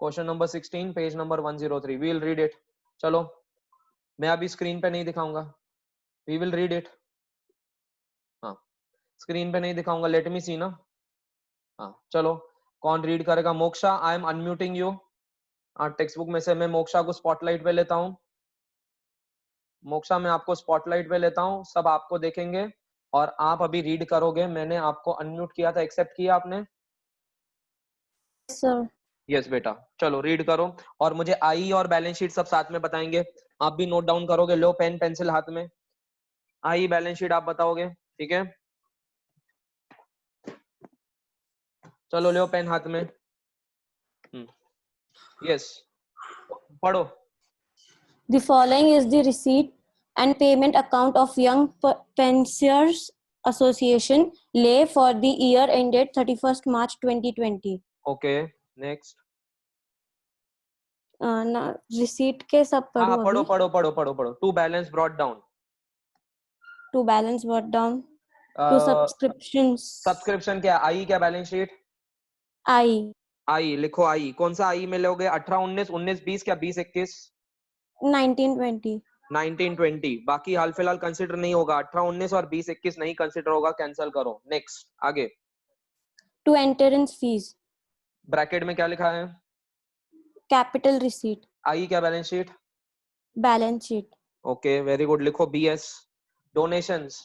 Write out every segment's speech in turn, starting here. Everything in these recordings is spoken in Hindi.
Question number 16 page number 103, we will read it. चलो मैं अभी स्क्रीन पे नहीं दिखाऊंगा, वी विल रीड इट। हाँ स्क्रीन पे नहीं दिखाऊंगा, लेट मी सी ना। हाँ चलो कौन रीड करेगा? Moksha, I am unmuting you. Text book में से मैं मोक्षा को स्पॉटलाइट पे लेता हूँ। मोक्षा मैं आपको स्पॉटलाइट पे लेता हूँ, सब आपको देखेंगे और आप अभी रीड करोगे। मैंने आपको अनम्यूट किया था, एक्सेप्ट किया आपने? सर यस बेटा, चलो रीड करो और मुझे आई और बैलेंस शीट सब साथ में बताएंगे। आप भी नोट डाउन करोगे, लो पेन पेंसिल हाथ में, आई बैलेंस शीट आप बताओगे, ठीक है? चलो लो पेन हाथ में। यस पढ़ो। The following is the receipt and payment account of Young Pensioners Association, Leh, for the year ended 31st March 2020. Okay next. ना रिसीट के सब हाँ पढ़ो पढ़ो अभी। पढ़ो पढ़ो पढ़ो पढ़ो। To balance brought down, to balance brought down, to subscriptions. Subscription क्या? आई क्या बैलेंस शीट? आई आई लिखो। आई कौन सा आई में लोगे? 18 19 19 20 क्या 20 21? 1920। 1920। बाकी हाल फिलहाल कंसिडर नहीं होगा, 18 19 और 20 21 नहीं कंसिडर होगा, कैंसिल करो। नेक्स्ट आगे। To enter in fees, bracket में क्या लिखा है? कैपिटल रिसीट, आई क्या balance sheet? Balance sheet. Okay very good, लिखो बीएस। डोनेशंस,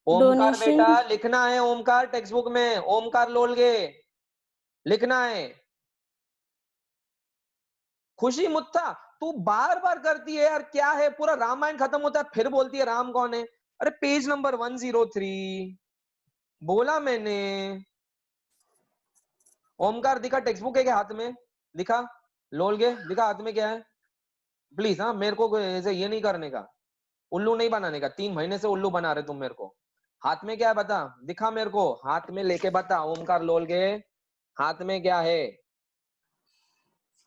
ओमकार डोनेशन, बेटा लिखना है, ओमकार टेक्स्ट बुक में ओमकार लोलगे लिखना है। खुशी मुत्था तू बार बार करती है यार, क्या है? पूरा रामायण खत्म होता है फिर बोलती है राम कौन है। अरे पेज नंबर 103 बोला मैंने। ओमकार दिखा टेक्स्ट बुक है क्या हाथ में? दिखा। लोलगे दिखा हाथ में क्या है? प्लीज हाँ, मेरे को ऐसे ये नहीं करने का, उल्लू नहीं बनाने का। 3 महीने से उल्लू बना रहे तुम मेरे को। हाथ में क्या है बता, दिखा मेरे को, हाथ में लेके बता। ओमकार लोलगे हाथ में क्या है?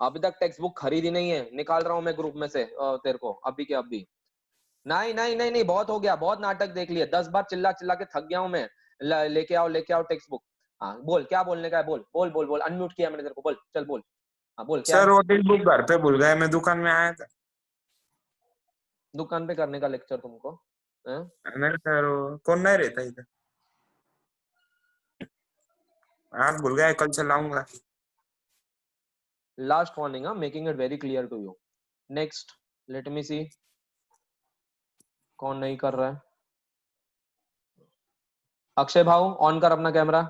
अभी तक टेक्स्ट बुक खरीदी नहीं है, निकाल रहा हूं मैं ग्रुप में से तेरे को अभी के अभी। नहीं नहीं नहीं नहीं, बहुत हो गया, बहुत नाटक देख लिया, 10 बार चिल्ला चिल्ला के थक गया हूं मैं। लेके आओ टेक्स्ट बुक। हाँ बोल क्या बोलने का है, बोल बोल बोल बोल, अनम्यूट किया मैंने तेरे को, बोल चल बोल। हाँ बोल क्या सर है? वो टेक्स्ट बुक घर पे भूल गए, मैं दुकान में आया था। दुकान पे करने का लेक्चर तुमको है? नहीं सर वो कौन नहीं रहता इधर, आज भूल गए, कल से लाऊंगा। Last warning, making it very clear to you. Next let me see कौन नहीं कर रहा है। अक्षय भाव ऑन कर अपना कैमरा।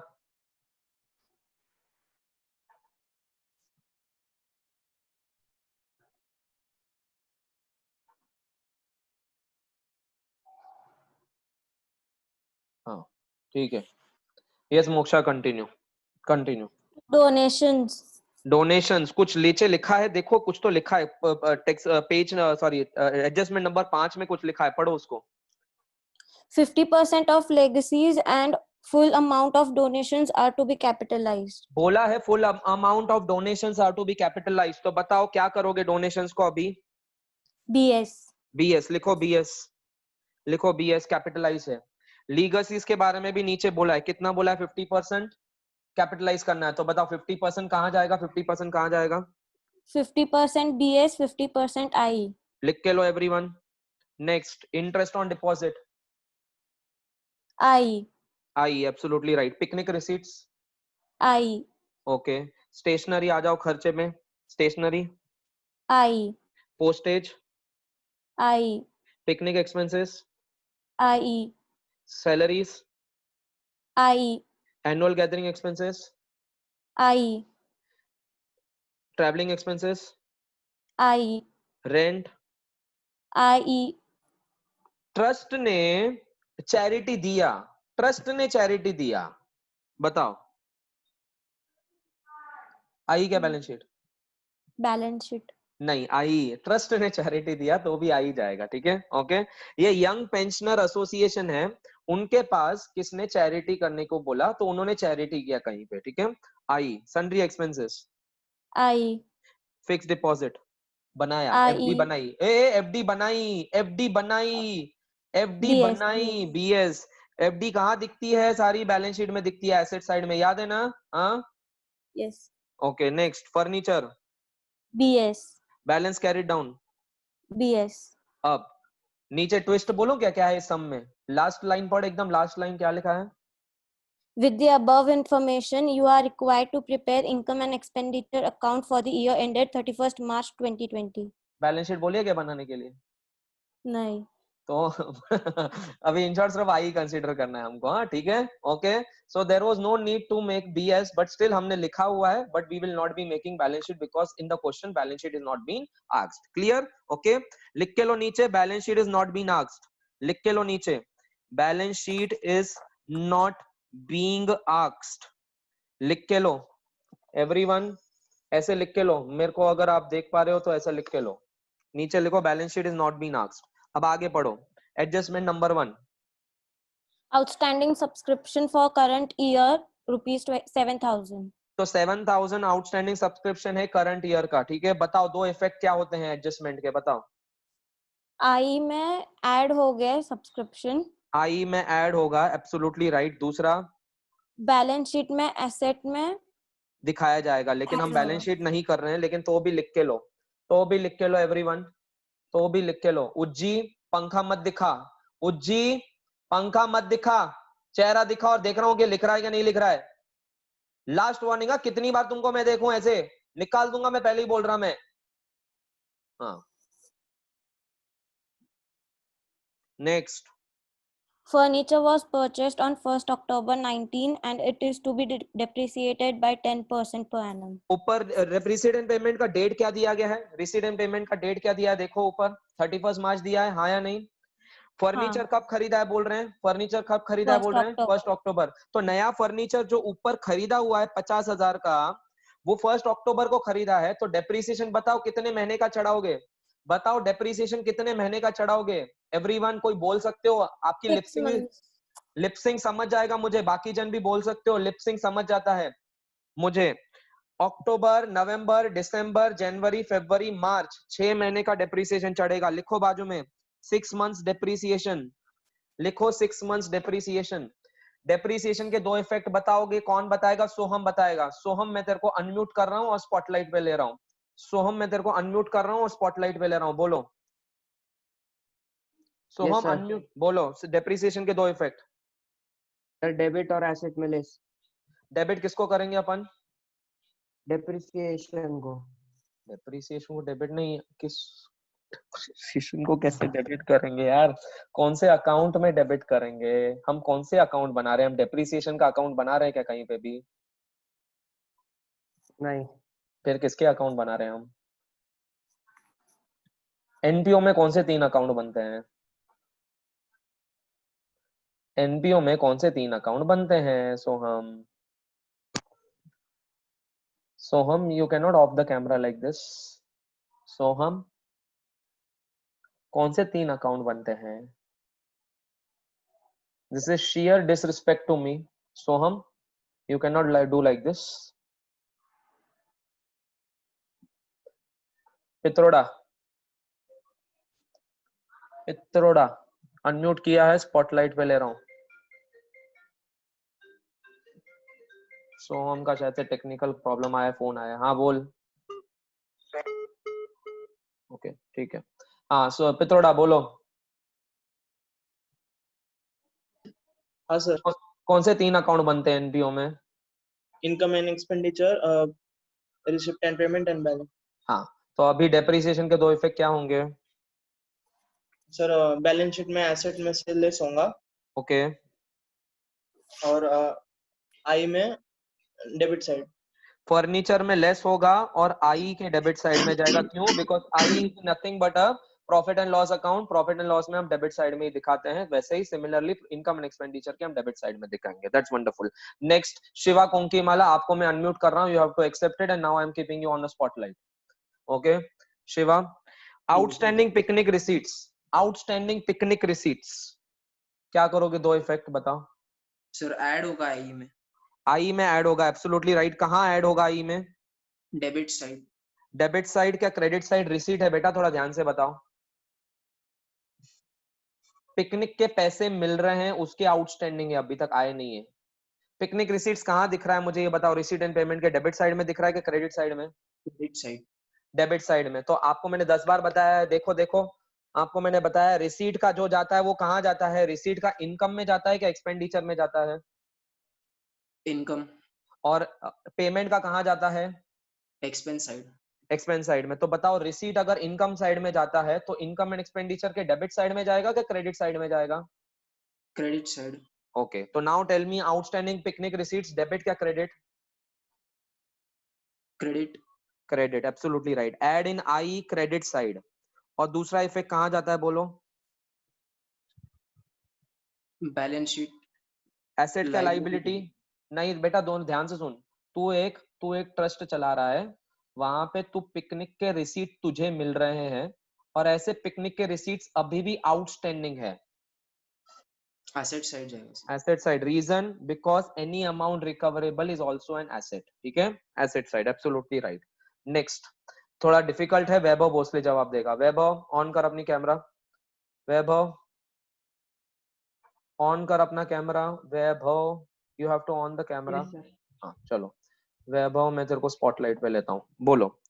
हाँ ठीक है। Yes moksha continue continue. Donations, donations कुछ नीचे लिखा है, देखो कुछ तो लिखा है text page, sorry adjustment number 5 में कुछ लिखा है, पढ़ो उसको। 50% of legacies and full amount of donations are to be capitalized. बोला है full amount of donations are to be capitalized, तो बताओ क्या करोगे डोनेशंस को अभी? BS, बीएस लिखो, बीएस लिखो, बीएस कैपिटलाइज है। लीगसीज के बारे में भी नीचे बोला है, कितना बोला है? 50% कैपिटलाइज करना है, तो बताओ 50% कहां जाएगा? 50% कहां जाएगा? 50% BS, 50% IE. लिख के लो everyone. Next interest on deposit, IE, I absolutely right. Picnic receipts, IE, okay. Stationery आ जाओ खर्चे में, stationery. IE, postage, IE, picnic expenses, IE, salaries, IE, annual gathering expenses, IE, travelling expenses, IE, rent. IE. Trust ने चैरिटी दिया, ट्रस्ट ने चैरिटी दिया, बताओ आई क्या बैलेंस शीट? Balance sheet. नहीं आई, ट्रस्ट ने चैरिटी दिया तो भी आई जाएगा, ठीक है ओके। ये यंग पेंशनर एसोसिएशन है, उनके पास किसने चैरिटी करने को बोला तो उन्होंने चैरिटी किया कहीं पे, ठीक है। I sundry expenses, IE, fix deposit बनाया, एफडी IE, बनाई, एफडी बनाई, एफडी बनाई, एफडी BS, बनाई, BS. बीएस। एफडी कहाँ दिखती है? सारी बैलेंस शीट में दिखती है, एसेट साइड में, याद है ना? हाँ Yes. Okay next furniture, BS, balance carried down. BS. अब नीचे ट्विस्ट बोलो क्या क्या है इस सम में, लास्ट लाइन पढ़, एकदम लास्ट लाइन क्या लिखा है? With the above information, you are required to prepare income and expenditure account for the year ended 31st March 2020. Balance sheet बोलिए क्या बनाने के लिए? नहीं. तो अभी इन शॉर्ट सिर्फ आई कंसीडर करना है हमको, हाँ ठीक है, okay. So there was no need to make BS, but still हमने लिखा हुआ है, but we will not be making balance sheet because in the question balance sheet is not been asked. Clear? Okay, लिख के लो नीचे, balance sheet is not been asked. लिख के लो नीचे, balance sheet is not being asked. लिख के लो एवरीवन, ऐसे लिख के लो, मेरे को अगर आप देख पा रहे हो तो ऐसा लिख के लो, नीचे लिखो balance sheet is not been asked. अब आगे पढ़ो, adjustment number 1। Outstanding subscription for current year rupees 7,000. तो 7,000 आउटस्टैंडिंग सब्सक्रिप्शन है करंट ईयर का, ठीक है। बताओ दो इफेक्ट क्या होते हैं एडजस्टमेंट के, बताओ। आई में ऐड हो गए सब्सक्रिप्शन, आई में ऐड होगा, एब्सोल्युटली राइट। दूसरा, बैलेंस शीट में एसेट में दिखाया जाएगा, लेकिन हम add बैलेंस होगा. शीट नहीं कर रहे हैं, लेकिन तो भी लिख के लो, तो भी लिख के लो एवरीवन, तो भी लिख के लो। उज्जी पंखा मत दिखा, उज्जी पंखा मत दिखा, चेहरा दिखा और देख रहा हूँ कि लिख रहा है या नहीं लिख रहा है। लास्ट वार्निंग, कितनी बार तुमको मैं देखूं ऐसे निकाल दूंगा, मैं पहले ही बोल रहा मैं। हाँ next, Furniture was purchased on 1st October 19 and it is to be depreciated by 10% per annum. ऊपर रिसीट एंड पेमेंट का डेट क्या दिया गया है? रिसीट एंड पेमेंट का डेट क्या दिया है? देखो ऊपर 31 मार्च दिया है, हाँ या नहीं? फर्नीचर कब खरीदा है बोल रहे हैं? फर्नीचर कब खरीदा है बोल रहे हैं? 1 अक्टूबर। तो नया फर्नीचर जो ऊपर खरीदा हुआ है 50,000 का, वो 1 अक्टूबर को खरीदा है, तो डेप्रीसिएशन बताओ कितने महीने का चढ़ाओगे? बताओ डेप्रीसिएशन कितने महीने का चढ़ाओगे? एवरीवन कोई बोल सकते हो? आपकी 6 months. लिपसिंग समझ जाएगा मुझे, बाकी जन भी बोल सकते हो, लिपसिंग समझ जाता है मुझे। अक्टूबर, नवंबर, दिसंबर, जनवरी, फरवरी, मार्च, 6 महीने का डेप्रीसिएशन चढ़ेगा। लिखो बाजू में 6 मंथ्स डेप्रीसिएशन, लिखो 6 मंथ्स डेप्रीसिएशन। डेप्रीसिएशन के दो इफेक्ट बताओगे, कौन बताएगा? सोहम बताएगा। सोहम मैं तेरे को अनम्यूट कर रहा हूँ और स्पॉटलाइट पे ले रहा हूँ। सोहम मैं तेरे को अनम्यूट कर रहा हूँ और स्पॉटलाइट पे ले रहा हूँ, बोलो सोहम अनम्यूट, बोलो डेप्रीसिएशन के दो इफेक्ट। सर डेबिट और एसेट में लेस। डेबिट किसको करेंगे अपन? डेप्रिसिएशन को। डेप्रीसिएशन को डेबिट नहीं, किस डेप्रीसिएशन को कैसे डेबिट करेंगे यार? कौन से अकाउंट में डेबिट करेंगे हम? कौन से अकाउंट बना रहे हैं हम? डेप्रीसिएशन का अकाउंट बना रहे हैं क्या कहीं पे भी? नहीं। फिर किसके अकाउंट बना रहे हैं हम? एनपीओ में कौन से 3 अकाउंट बनते हैं? एनपीओ में कौन से 3 अकाउंट बनते हैं Soham? Soham you can not off the camera like this. Soham कौन से 3 अकाउंट बनते हैं? This is sheer disrespect to me. Soham, you cannot do like this. Pitroda, Pitroda unmute किया है, स्पॉटलाइट पे ले रहा हूँ। सोहम का शायद से टेक्निकल प्रॉब्लम आया, फोन आया। हाँ बोल। ओके ठीक है, हाँ सो पित्रोड़ा बोलो। हाँ सर। कौन से 3 अकाउंट बनते हैं एनपीओ में? Income and expenditure, receipt and payment and balance. हाँ, तो अभी डेप्रिसिएशन के दो इफेक्ट क्या होंगे? सर बैलेंस शीट में एसेट में से लेस होगा। ओके। और आई में डेबिट साइड। फर्नीचर में लेस होगा और आई के डेबिट साइड में जाएगा। क्यों? Because I is nothing but a profit and loss account. Profit and loss में हम डेबिट साइड में ही दिखाते हैं, वैसे ही सिमिलरली इनकम एंड एक्सपेंडिचर के हम डेबिट साइड में दिखाएंगे। That's wonderful. Next, Shiva Konkimala, आपको मैं अनम्यूट कर रहा हूं, you have to accept it and now I am keeping you on the spotlight. Okay Shiva, outstanding picnic receipts, outstanding picnic receipts क्या करोगे? दो इफेक्ट बताओ। सर ऐड होगा आई में। आई में ऐड होगा, एब्सोल्युटली राइट। कहां ऐड होगा आई में? Debit side. डेबिट साइड क्या क्रेडिट साइड? रिसीट है बेटा, थोड़ा ध्यान से बताओ। पिकनिक के पैसे मिल रहे हैं, उसके आउटस्टैंडिंग है, अभी तक आए नहीं है। पिकनिक रिसीट्स कहाँ दिख रहा है मुझे ये बताओ, रिसीट एंड पेमेंट के डेबिट साइड में दिख रहा है कि क्रेडिट साइड में? Credit side. डेबिट साइड में। तो आपको मैंने 10 बार बताया है, देखो देखो आपको मैंने बताया रिसीट का जो जाता है वो कहाँ जाता है? रिसीट का इनकम में जाता है क्या एक्सपेंडिचर में जाता है? इनकम। और पेमेंट का कहाँ जाता है? Expense side. एक्सपेंस साइड में। तो बताओ रिसीट अगर इनकम साइड में जाता है तो इनकम एंड एक्सपेंडिचर के डेबिट साइड में जाएगा कि क्रेडिट साइड में जाएगा? Credit side. ओके, तो now tell me outstanding picnic receipts debit क्या credit? Credit. Credit, absolutely right. Add in I credit side. और दूसरा इफेक्ट कहाँ जाता है बोलो? Balance sheet. एसेट क्या लाइबिलिटी? नहीं बेटा, दोनों ध्यान से सुन। तू एक ट्रस्ट चला रहा है, वहां पे तू पिकनिक के रिसीट तुझे मिल रहे हैं और ऐसे पिकनिक के रिसीट्स अभी भी आउटस्टैंडिंग है। एसेट साइड जाएगा। Asset side, reason because any amount recoverable is also an asset. ठीक है, asset side, absolutely right. Next थोड़ा डिफिकल्ट है, वैभव भोसले जवाब देगा। वैभव ऑन कर अपनी कैमरा, वैभव ऑन कर अपना camera, Vaibhav you have to on the camera. हाँ चलो वैभव, मैं तेरे को स्पॉटलाइट पे लेता हूँ, बोलो।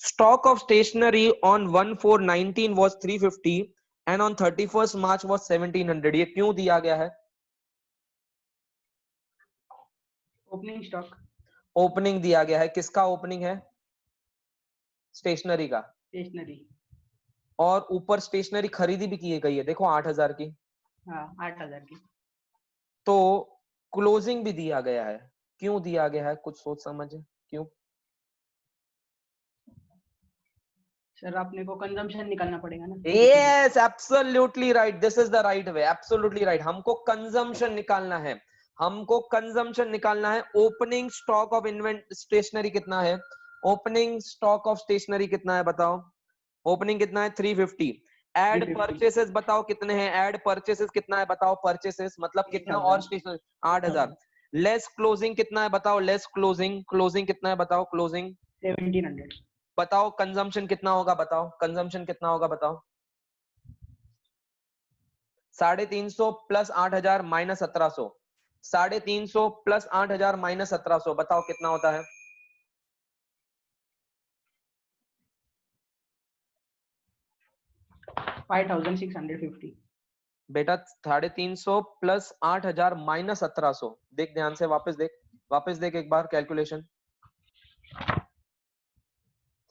Stock of stationery on 1/4/19 was 350 and on 31st March was 1700। ये क्यों दिया गया है? Opening stock. ओपनिंग दिया गया है, किसका ओपनिंग है? स्टेशनरी का। स्टेशनरी। और ऊपर स्टेशनरी खरीदी भी की गई है, देखो 8000 की। हाँ 8000 की। तो क्लोजिंग भी दिया गया है, क्यों दिया गया है? कुछ सोच समझ, क्यों? सर अपने को कंजम्पशन निकालना पड़ेगा ना। Yes, absolutely right. This is the right way. Absolutely right. हमको कंजम्पशन निकालना है, हमको कंजम्पशन निकालना है। Opening stock of invent stationery कितना है? ओपनिंग स्टॉक ऑफ स्टेशनरी कितना है बताओ? ओपनिंग कितना है? 350। एड 350। परचेसेस बताओ कितने हैं? एड परचेसेस कितना है बताओ? परचेसेस मतलब कितना? और स्टेशनरी 8000। लेस क्लोजिंग कितना है बताओ? लेस क्लोजिंग, क्लोजिंग कितना है बताओ? क्लोजिंग 1700। बताओ। कंजम्पशन कितना होगा बताओ? कंजम्पशन कितना होगा बताओ? 350 प्लस 8000 माइनस 1700। 350 प्लस 8000 माइनस 1700 बताओ कितना होता है? $5650। बेटा 350 प्लस 8000 माइनस 1700, देख ध्यान से, वापस देख एक बार कैलकुलेशन।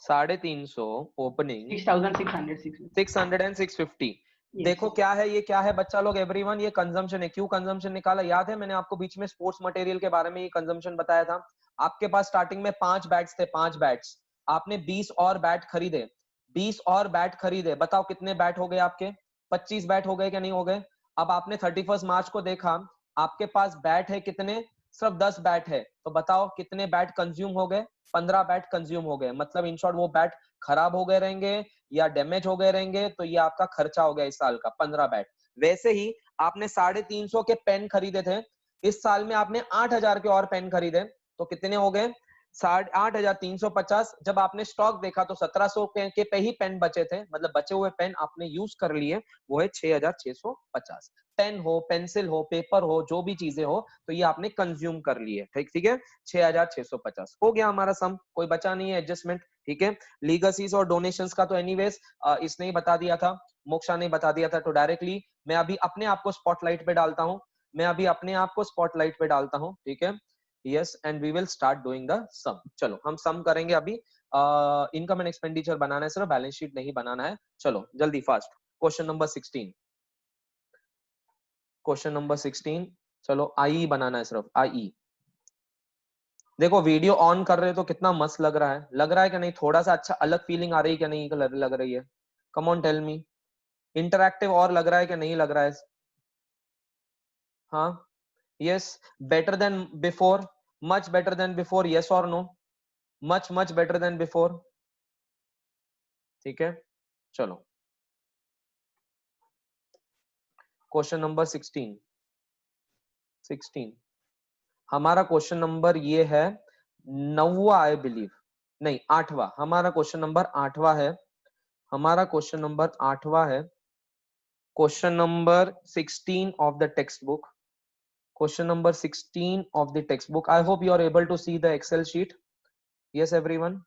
350 opening 600 and 650। देखो क्या है ये, क्या है बच्चा लोग, एवरीवन, ये कंजम्पशन है। क्यों कंजम्पशन निकाला याद है? मैंने आपको बीच में स्पोर्ट्स मटेरियल के बारे में ये कंजम्पशन बताया था। आपके पास स्टार्टिंग में 5 बैट्स थे, 5 बैट्स, आपने 20 और बैट खरीदे, 20 और बैट खरीदे, बताओ कितने बैट हो गए आपके? 25 बैट हो गए क्या नहीं हो गए? अब आपने 31 मार्च को देखा, आपके पास बैट है कितने? सिर्फ 10 बैट है, तो बताओ कितने बैट कंज्यूम हो गए? 15 बैट कंज्यूम हो गए। मतलब इन शॉर्ट वो बैट खराब हो गए रहेंगे या डैमेज हो गए रहेंगे, तो ये आपका खर्चा हो गया इस साल का 15 बैट। वैसे ही आपने 350 के पेन खरीदे थे, इस साल में आपने 8000 के और पेन खरीदे, तो कितने हो गए? 8350। जब आपने स्टॉक देखा तो 1700 के पे ही पेन बचे थे, मतलब बचे हुए पेन आपने यूज कर लिए, वो है 6650। पेन हो, पेंसिल हो, पेपर हो, जो भी चीजें हो, तो ये आपने कंज्यूम कर लिए। ठीक है, 6650 हो गया हमारा सम, कोई बचा नहीं है एडजस्टमेंट। ठीक है, लीगसीज और डोनेशंस का तो एनीवेज इसने ही बता दिया था, मोक्षा ने बता दिया था। तो डायरेक्टली मैं अभी अपने आप को स्पॉटलाइट पे डालता हूँ, ठीक है। Yes, and we will start doing the sum. चलो हम सम करेंगे अभी। इनकम एंड एक्सपेंडिचर बनाना है, सिर्फ बैलेंस शीट नहीं बनाना है। चलो जल्दी fast. Question number 16, question number 16, चलो आई बनाना है, सिर्फ आई। देखो वीडियो ऑन कर रहे हो तो कितना मस्त लग रहा है कि नहीं? थोड़ा सा अच्छा अलग फीलिंग आ रही है क्या नहीं? लग रही है? Come on tell me. Interactive और लग रहा है कि नहीं लग रहा है? हाँ, yes, better than before, much better than before, yes और no? Much better than before. ठीक है, चलो क्वेश्चन नंबर 16 हमारा क्वेश्चन नंबर ये है 9वां, आई बिलीव, नहीं 8वां। हमारा क्वेश्चन नंबर 8वां है, question number 16 of the text book, Question number 16 of the textbook. I hope you are able to see the Excel sheet. Yes, everyone.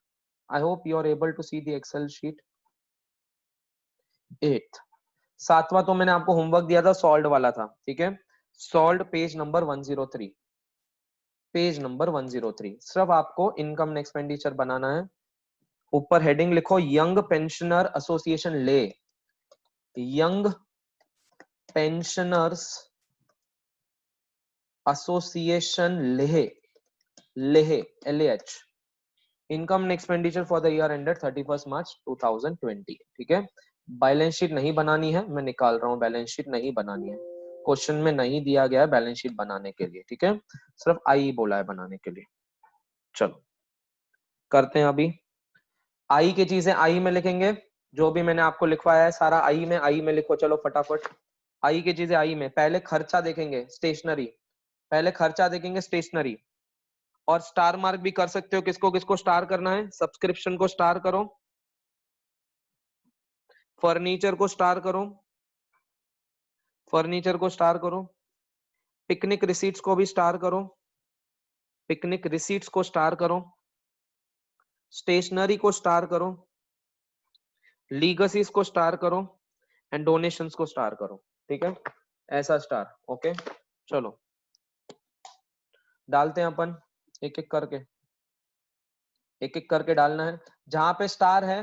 I hope you are able to see the Excel sheet. 8th, 7वां तो मैंने आपको होमवर्क दिया था, सॉल्व वाला था, ठीक है। Solve page number 103, page number 103। सिर्फ आपको इनकम एक्सपेंडिचर बनाना है। ऊपर हेडिंग लिखो यंग पेंशनर एसोसिएशन ले, young pensioners association Leh, Leh LAH, income expenditure for the year ended 31 मार्च 2020, ठीक है। बैलेंस शीट नहीं बनानी है, मैं निकाल रहा हूं, बैलेंस शीट नहीं बनानी है, क्वेश्चन में नहीं दिया गया है बैलेंस शीट बनाने के लिए, ठीक है। सिर्फ आई बोला है बनाने के लिए। चलो करते हैं अभी। आई की चीजें आई में लिखेंगे, जो भी मैंने आपको लिखवाया है सारा आई में लिखो। चलो फटाफट आई की चीजें आई में। पहले खर्चा देखेंगे स्टेशनरी, पहले खर्चा देखेंगे स्टेशनरी, और स्टार मार्क भी कर सकते हो। किसको किसको स्टार करना है? सब्सक्रिप्शन को स्टार करो, फर्नीचर को स्टार करो, फर्नीचर को स्टार करो, पिकनिक रिसीट्स को भी स्टार करो, पिकनिक रिसीट्स को स्टार करो, स्टेशनरी को स्टार करो, लीगसीज को स्टार करो, एंड डोनेशंस को स्टार करो, ठीक है। ऐसा स्टार, ओके। चलो डालते हैं अपन एक एक करके, एक एक करके डालना है। जहां पे स्टार है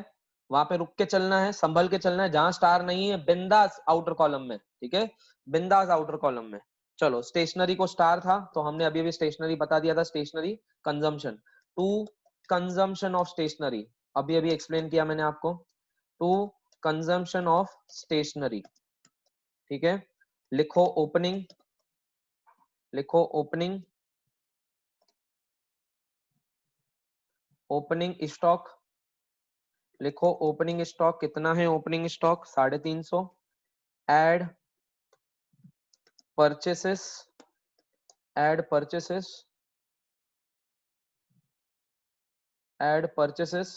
वहां पे रुक के चलना है, संभल के चलना है। जहां स्टार नहीं है बिंदास आउटर कॉलम में, ठीक है, बिंदास आउटर कॉलम में। चलो स्टेशनरी को स्टार था तो हमने अभी अभी स्टेशनरी बता दिया था, stationery consumption, to consumption of stationery, अभी अभी एक्सप्लेन किया मैंने आपको, टू कंजम्पशन ऑफ स्टेशनरी, ठीक है। लिखो ओपनिंग, लिखो ओपनिंग, ओपनिंग स्टॉक, लिखो ओपनिंग स्टॉक कितना है, opening stock 350। Add purchases, add purchases, add purchases,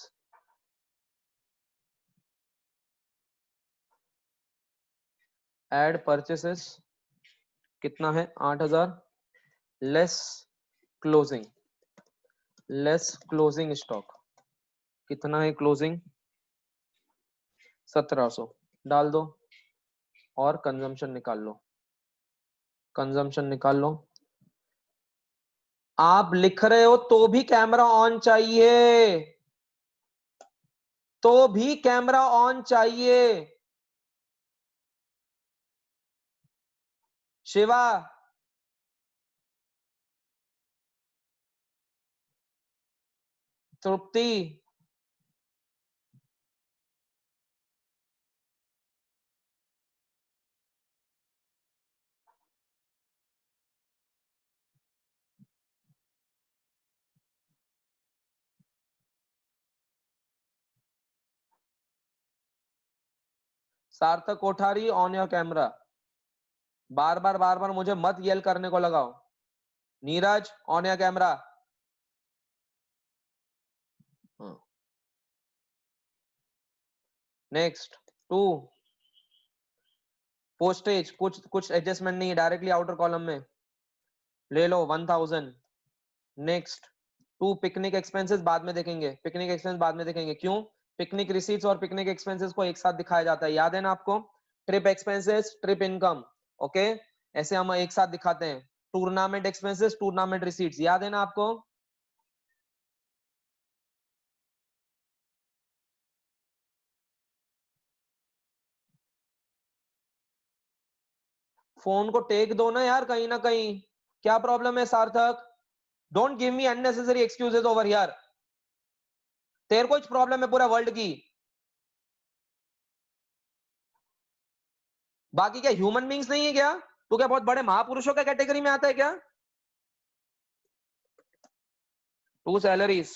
add purchases कितना है 8000, less closing, less closing stock कितना है, क्लोजिंग 1700 डाल दो, और कंजम्पशन निकाल लो, कंजम्पशन निकाल लो। आप लिख रहे हो तो भी कैमरा ऑन चाहिए, तो भी कैमरा ऑन चाहिए। शिवा तृप्ति सार्थक कोठारी ऑन योर कैमरा। बार बार मुझे मत येल करने को लगाओ। Neeraj on your camera. Next 2 postage, कुछ एडजस्टमेंट नहीं है, डायरेक्टली आउटर कॉलम में ले लो 1000। नेक्स्ट 2 पिकनिक एक्सपेंसेस बाद में देखेंगे, पिकनिक एक्सपेंस बाद में देखेंगे। क्यों? पिकनिक रिसीट्स और पिकनिक एक्सपेंसेस को एक साथ दिखाया जाता है, याद है ना आपको? Trip expenses, trip income, okay, ऐसे हम एक साथ दिखाते हैं। टूर्नामेंट एक्सपेंसेस, टूर्नामेंट रिसीट्स, याद है ना आपको? फोन को टेक दो ना यार कहीं ना कहीं, क्या प्रॉब्लम है सार्थक? Don't give me unnecessary excuses over here. तेरे को प्रॉब्लम है पूरा वर्ल्ड की, बाकी क्या ह्यूमन बींग्स नहीं है क्या? तो क्या बहुत बड़े महापुरुषों का कैटेगरी में आता है क्या? 2 salaries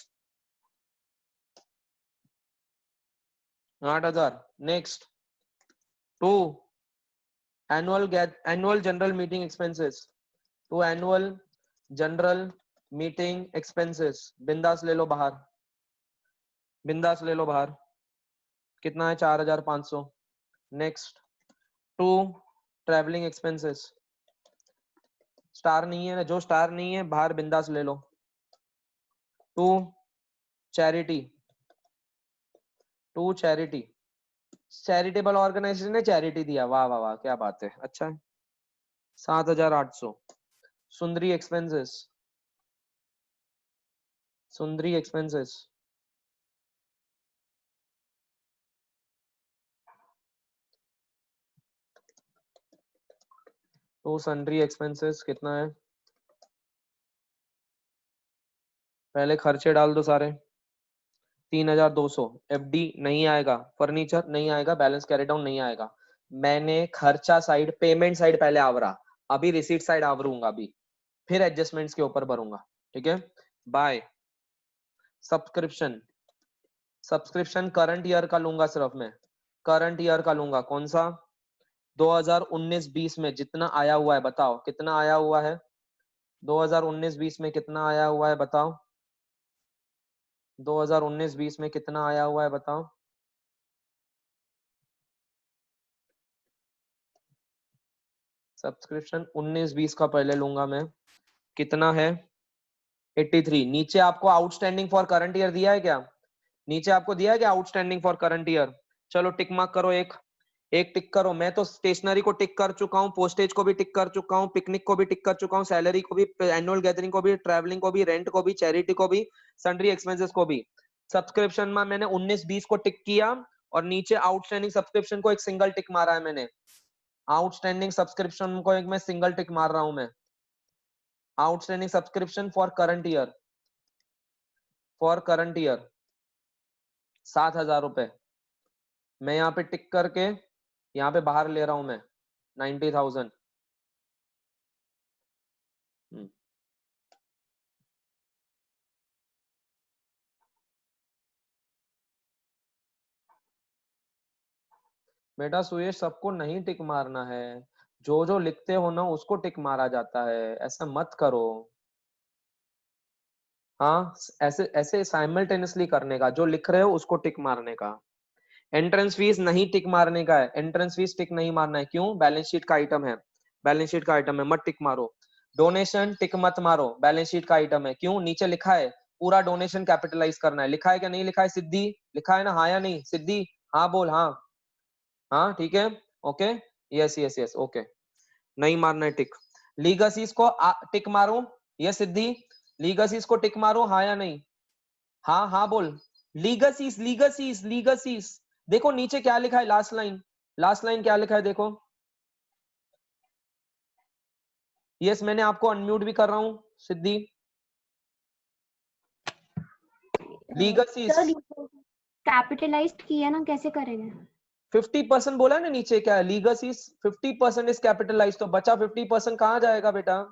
8000। Next 2 annual general meeting expenses, 2 annual general meeting expenses, बिंदास ले लो बाहर, बिंदास ले लो बाहर, कितना है 4500। नेक्स्ट 2 ट्रैवलिंग एक्सपेंसेस, स्टार नहीं है, जो स्टार नहीं है बाहर बिंदास ले लो। To charity, to charity, charitable organisation ने चैरिटी दिया, वाह वाह वाह क्या बात है, अच्छा है। 7,800। सुंदरी एक्सपेंसेस, सुंदरी एक्सपेंसेस, तो सन्ड्री एक्सपेंसेस कितना है, पहले खर्चे डाल दो सारे। 3,200। एफडी नहीं आएगा, फर्नीचर नहीं आएगा, बैलेंस कैरी डाउन नहीं आएगा। मैंने खर्चा साइड, पेमेंट साइड पहले आवरा, अभी रिसीट साइड आवरूंगा, अभी फिर एडजस्टमेंट्स के ऊपर भरूंगा, ठीक है। By subscription, subscription current year का लूंगा, सिर्फ मैं करंट ईयर का लूंगा। कौन सा? 2019-20 में जितना आया हुआ है बताओ, कितना आया हुआ है 2019-20 में, कितना आया हुआ है बताओ, 2019-20 में कितना आया हुआ है बताओ। सब्सक्रिप्शन 19-20 का पहले लूंगा मैं, कितना है 83। नीचे आपको आउटस्टैंडिंग फॉर करंट ईयर दिया है क्या? नीचे आपको दिया है क्या आउटस्टैंडिंग फॉर करंट ईयर? चलो टिक मार्क करो, एक एक टिक करो। मैं तो स्टेशनरी को टिक कर चुका हूँ, पोस्टेज को भी टिक कर चुका हूँ, पिकनिक को भी टिक कर चुका हूँ, सैलरी को भी, एनुअल गैदरिंग को भी, ट्रैवलिंग को भी, रेंट को भी, चैरिटी को भी, सन्ड्री एक्सपेंसेस को भी। सब्सक्रिप्शन में मैंने 19-20 को टिक किया और नीचे आउटस्टैंडिंग सब्सक्रिप्शन को एक सिंगल टिक मारा है मैंने। आउटस्टैंडिंग सब्सक्रिप्शन को एक मैं सिंगल टिक मार रहा हूं मैं। Outstanding subscription for current year, for current year 7,000 रुपए मैं यहाँ पे टिक करके यहाँ पे बाहर ले रहा हूं मैं 90,000। बेटा सुयश सबको नहीं टिक मारना है, जो जो लिखते हो ना उसको टिक मारा जाता है, ऐसा मत करो। हाँ ऐसे ऐसे साइमल्टेनियसली करने का, जो लिख रहे हो उसको टिक मारने का। एंट्रेंस फीस नहीं टिक मारने का है, एंट्रेंस फीस टिक नहीं मारना है। क्यों? बैलेंस शीट का आइटम है, बैलेंस शीट का आइटम है, मत टिक मारो। डोनेशन टिक मत मारो, बैलेंस शीट का आइटम है। क्यों? नीचे लिखा है पूरा डोनेशन कैपिटलाइज करना है, लिखा है क्या नहीं लिखा है? सिद्धि लिखा है ना, हाँ या नहीं? सिद्धि हाँ बोल, हाँ हाँ ठीक है, okay, yes yes yes, okay, नहीं मारना है टिक। लीगसीज को टिक मारो, यस सिद्धि, लीगसीज को टिक मारो, हाँ या नहीं? हाँ हाँ बोल। लीगसीज लीगसीज लीगसीज, देखो नीचे क्या लिखा है, लास्ट लाइन, लास्ट लाइन क्या लिखा है देखो। यस मैंने आपको अनम्यूट भी कर रहा हूं सिद्धि। लीगसीज सर कैपिटलाइज्ड की है ना, कैसे करेंगे? 50% बोला है ना नीचे, क्या है लीगसीज 50% इज कैपिटलाइज, तो बचा 50% कहां जाएगा बेटा?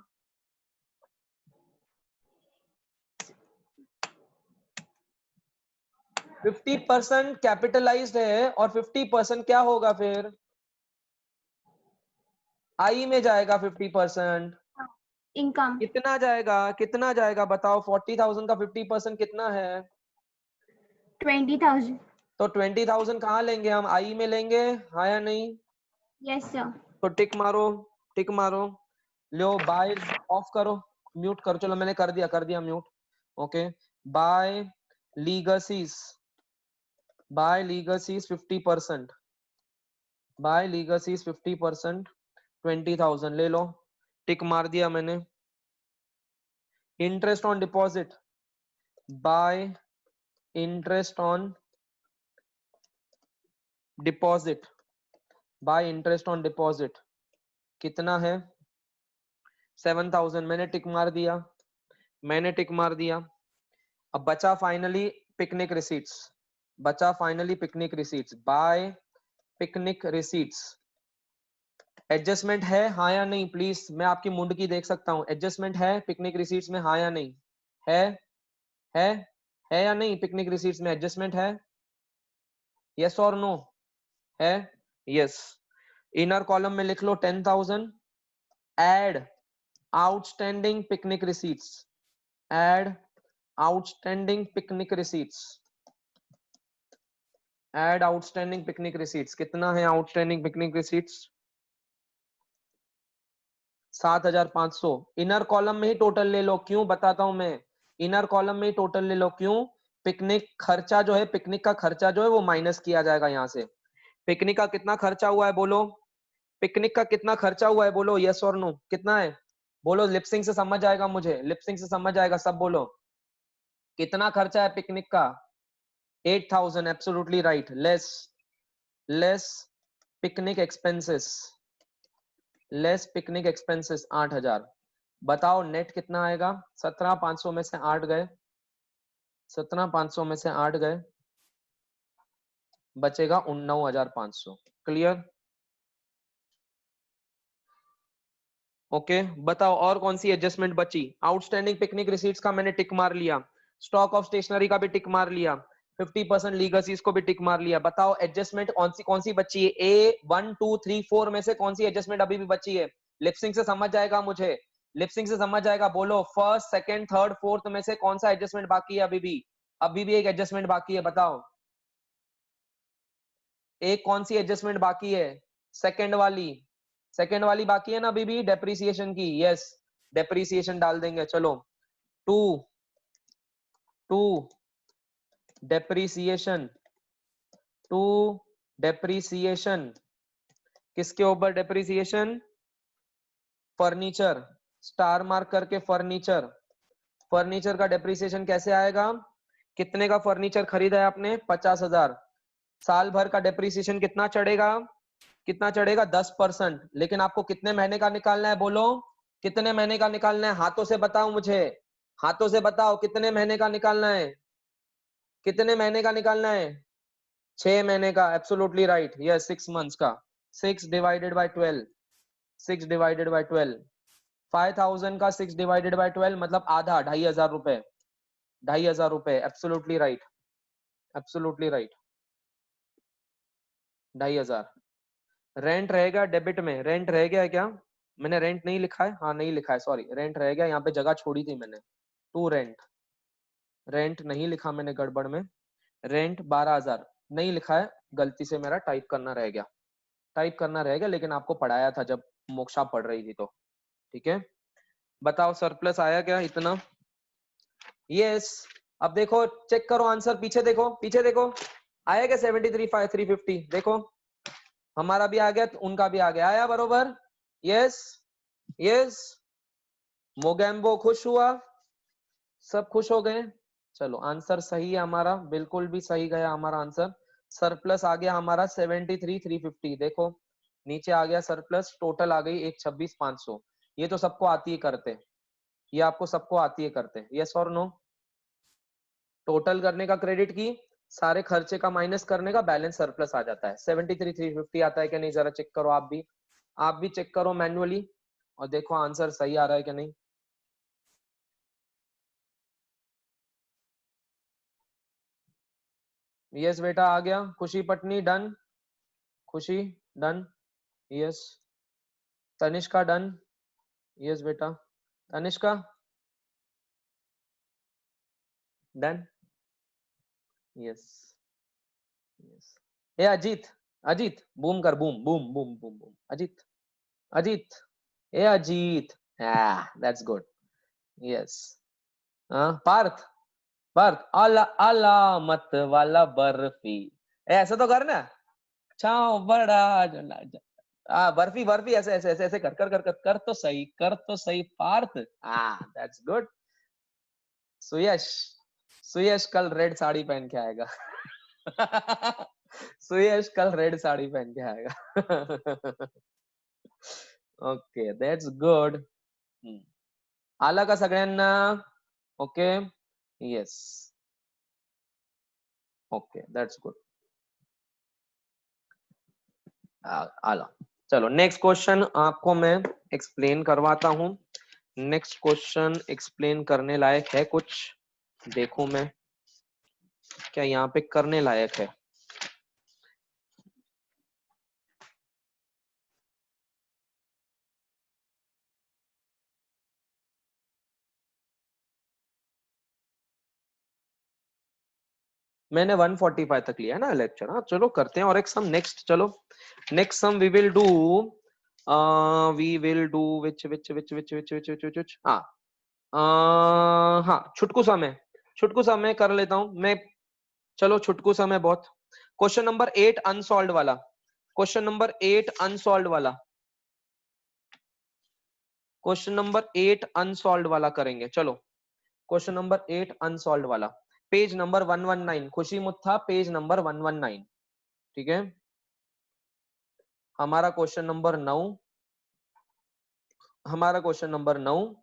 फिफ्टी परसेंट कैपिटलाइज्ड है और 50% क्या होगा फिर? आई में जाएगा 50%। इनकम कितना जाएगा, कितना जाएगा बताओ? 40,000 का 50% कितना है? 20,000। तो 20,000 कहाँ लेंगे हम? आई में लेंगे, हाँ या नहीं? Yes sir. तो टिक मारो, टिक मारो, लो बाय ऑफ करो, म्यूट करो, चलो मैंने कर दिया mute, okay. By legacies, by legacies 50%, by legacies 50%, 20,000 ले लो, टिक मार दिया मैंने। Interest on deposit, by interest on deposit, by interest on deposit कितना है? 7,000 मैंने टिक मार दिया, मैंने टिक मार दिया। अब बचा फाइनली पिकनिक रिसीट्स, बचा finally picnic receipts, by picnic receipts. Adjustment है हाँ या नहीं? प्लीज मैं आपकी मुंड की देख सकता हूँ, एडजस्टमेंट है पिकनिक रिसीट्स में, हाँ या नहीं? है है है या नहीं? पिकनिक रिसीट्स में एडजस्टमेंट है, यस और नो? है, यस। इनर कॉलम में लिख लो 10,000, add outstanding picnic receipts, add outstanding picnic receipts, add outstanding picnic receipts. कितना है outstanding picnic receipts? 7,500। Inner column में ही टोटल ले लो, क्यों बताता हूं मैं, इनर कॉलम में ही टोटल ले लो, क्यों, पिकनिक खर्चा जो है, पिकनिक का खर्चा जो है वो माइनस किया जाएगा यहाँ से। पिकनिक का कितना खर्चा हुआ है बोलो, पिकनिक का कितना खर्चा हुआ है बोलो, यस और नो, कितना है बोलो, लिपसिंग से समझ आएगा मुझे, लिपसिंग से समझ आएगा, सब बोलो कितना खर्चा है पिकनिक का। 8,000, absolutely right. Less picnic expenses, less picnic expenses 8,000। बताओ नेट कितना आएगा, 17,500 में से 8 गए, 17,500 में से 8 गए, बचेगा 9,500। क्लियर? ओके बताओ और कौन सी एडजस्टमेंट बची। आउटस्टैंडिंग पिकनिक रिसीट्स का मैंने टिक मार लिया, स्टॉक ऑफ स्टेशनरी का भी टिक मार लिया, 50% लीगसीज को भी टिक मार लिया। बताओ एडजस्टमेंट कौन सी बची है, ए 1 2 3 4 में से कौन सी एडजस्टमेंट अभी भी बची है। लिपसिंग से समझ जाएगा मुझे, लिपसिंग से समझ जाएगा, बोलो फर्स्ट सेकंड थर्ड फोर्थ में से कौन सा एडजस्टमेंट बाकी है, अभी भी एक एडजस्टमेंट बाकी है, बताओ एक कौन सी एडजस्टमेंट बाकी है, सेकंड वाली बाकी है ना अभी भी, डेप्रिसिएशन की। यस डेप्रिसिएशन डाल देंगे, चलो टू डेप्रिसिएशन, टू डेप्रिसिएशन किसके ऊपर डेप्रिसिएशन, फर्नीचर, स्टार मार्क करके फर्नीचर, फर्नीचर का डेप्रिसिएशन कैसे आएगा, कितने का फर्नीचर खरीदा है आपने, 50,000, साल भर का डेप्रिसिएशन कितना चढ़ेगा, कितना चढ़ेगा 10%। लेकिन आपको कितने महीने का निकालना है बोलो, कितने महीने का निकालना है, हाथों से बताओ मुझे, हाथों से बताओ कितने महीने का निकालना है, कितने महीने का निकालना है, 6 महीने का, एब्सोल्युटली राइट। यस 6 मंथ्स का, 6 डिवाइडेड बाय 12, 6 डिवाइडेड बाय 12, 5,000 का 6 डिवाइडेड बाय 12 मतलब आधा, 2,500 रुपए, 2,500 रुपए, absolutely right, absolutely right, 2,500। Rent रहेगा डेबिट में, रेंट रह गया है क्या, मैंने रेंट नहीं लिखा है, हाँ नहीं लिखा है, सॉरी रेंट रह गया, यहाँ पे जगह छोड़ी थी मैंने, टू रेंट, रेंट नहीं लिखा मैंने गड़बड़ में, रेंट 12,000 नहीं लिखा है, गलती से मेरा टाइप करना रह गया, टाइप करना रह गया, लेकिन आपको पढ़ाया था जब मोक्षा पढ़ रही थी तो, ठीक है। बताओ सरप्लस आया क्या इतना, यस। अब देखो चेक करो आंसर, पीछे देखो, पीछे देखो, आया क्या 73,350, देखो हमारा भी आ गया, उनका भी आ गया, आया बरोबर, यस यस। मोगैम्बो खुश हुआ, सब खुश हो गए, चलो आंसर सही है हमारा, बिल्कुल भी सही गया हमारा आंसर। सरप्लस आ गया हमारा 73,350, देखो नीचे आ गया सरप्लस, टोटल आ गई 126,500। ये तो सबको आती है करते, ये आपको सबको आती है करते, यस और नो। टोटल करने का क्रेडिट की, सारे खर्चे का माइनस करने का, बैलेंस सरप्लस आ जाता है। 73,350 आता है कि नहीं जरा चेक करो, आप भी चेक करो मैन्युअली और देखो आंसर सही आ रहा है कि नहीं। यस बेटा आ गया, Khushi Patni done, Khushi done, yes Tanishka done, yes बेटा तनिष्का डन, यस यस। ए अजीत, अजीत बूम कर, boom boom boom boom boom, Ajit Ajit, ए Ajit, that's good, yes. Parth, Parth आला अलामत वाला बर्फी, ऐसा तो करना, छाओ बड़ा बर्फी बर्फी, ऐसे ऐसे ऐसे ऐसे कर कर कर कर, कर तो सही, कर तो सही पार्थ, दैट्स गुड। सुयश, सुयश कल रेड साड़ी पहन के आएगा सुयश कल रेड साड़ी पहन के आएगा ओके दैट्स गुड। आला का सगळ्यांना, okay yes, okay that's good. आला, चलो नेक्स्ट क्वेश्चन आपको मैं एक्सप्लेन करवाता हूँ। नेक्स्ट क्वेश्चन एक्सप्लेन करने लायक है कुछ, देखो मैं क्या यहाँ पे करने लायक है। मैंने 145 तक लिया है ना लेक्चर, हाँ चलो करते हैं और एक सम नेक्स्ट, चलो next sum we will do we will do which हाँ छुटकू समय कर लेता हूं मैं। चलो छुटकू समय बहुत। क्वेश्चन नंबर 8 अनसॉल्व वाला, क्वेश्चन नंबर 8 अनसॉल्व वाला, क्वेश्चन नंबर 8 अनसॉल्व वाला करेंगे। चलो क्वेश्चन नंबर 8 अनसॉल्व वाला, पेज नंबर 119, खुशी मुत्था पेज नंबर 119। ठीक है, हमारा क्वेश्चन नंबर 9, हमारा क्वेश्चन नंबर 9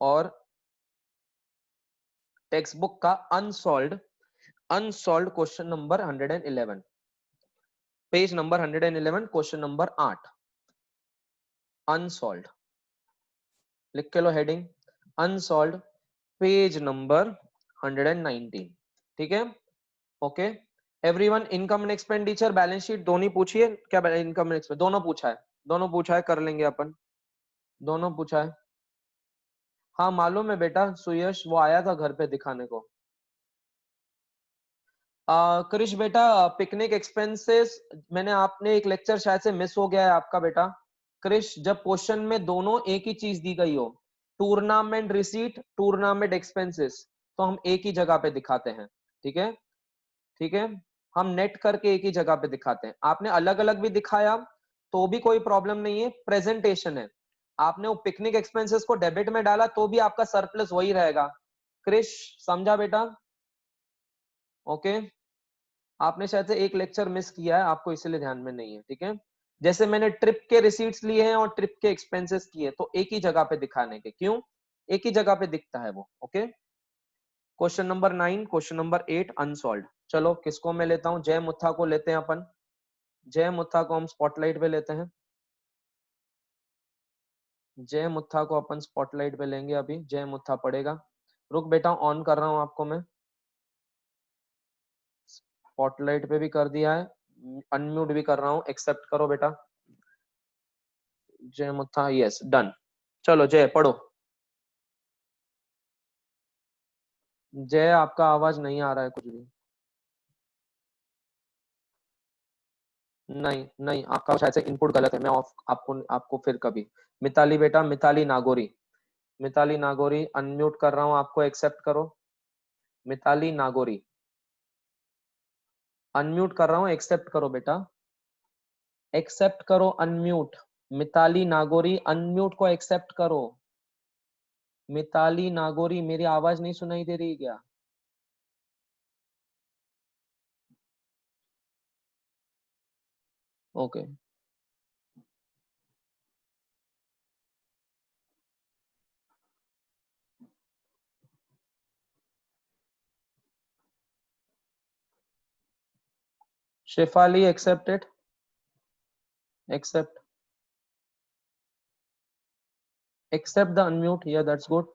और टेक्स्ट बुक का unsolved question number 111, page number 111, question number 8 unsolved. लिख के लो हेडिंग अनसॉल्व, पेज नंबर 119। ठीक है, okay everyone. Income and expenditure, balance sheet दोनों ही पूछिए क्या? इनकम एंड दोनों पूछा है, दोनों पूछा है, कर लेंगे अपन, दोनों पूछा है। हाँ मालूम है बेटा सुयश, वो आया था घर पे दिखाने को। क्रिश बेटा पिकनिक एक्सपेंसेस, मैंने आपने एक लेक्चर शायद से मिस हो गया है आपका बेटा। क्रिश जब क्वेश्चन में दोनों एक ही चीज दी गई हो, टूर्नामेंट रिसीट, टूर्नामेंट एक्सपेंसेस, तो हम एक ही जगह पे दिखाते हैं। ठीक है, ठीक है, हम नेट करके एक ही जगह पे दिखाते हैं। आपने अलग अलग भी दिखाया तो भी कोई प्रॉब्लम नहीं है, प्रेजेंटेशन है। आपने वो पिकनिक एक्सपेंसेस को डेबिट में डाला तो भी आपका सरप्लस वही रहेगा। क्रिश समझा बेटा? ओके, आपने शायद से एक लेक्चर मिस किया है, आपको इसलिए ध्यान में नहीं है। ठीक है, जैसे मैंने ट्रिप के रिसीट्स लिए हैं और ट्रिप के एक्सपेंसेस किए, तो एक ही जगह पे दिखाने के, क्यों? एक ही जगह पे दिखता है वो। Okay, question number 9, question number 8 unsolved. चलो किसको मैं लेता हूं? जय मुत्था को लेते हैं अपन, जय मुत्था को हम स्पॉटलाइट पे लेते हैं, जय मुत्था को अपन स्पॉटलाइट पे लेंगे। अभी जय मुत्था पढ़ेगा। रुक बेटा ऑन कर रहा हूं आपको मैं, स्पॉटलाइट पे भी कर दिया है, अनम्यूट भी कर रहा हूं, एक्सेप्ट करो बेटा। जय मुत्था, यस डन। चलो जय पढ़ो। जय आपका आवाज नहीं आ रहा है कुछ भी। नहीं नहीं, आपका शायद से इनपुट गलत है, मैं ऑफ आपको फिर कभी। मिताली बेटा, मिताली नागोरी, मिताली नागोरी अनम्यूट कर रहा हूं आपको, एक्सेप्ट करो। मिताली नागोरी अनम्यूट कर रहा हूं, एक्सेप्ट करो बेटा, एक्सेप्ट करो, अनम्यूट। मिताली नागोरी अनम्यूट को एक्सेप्ट करो। मिताली नागोरी, मेरी आवाज नहीं सुनाई दे रही क्या? Okay Shefali accepted, accept accept the unmute, yeah that's good.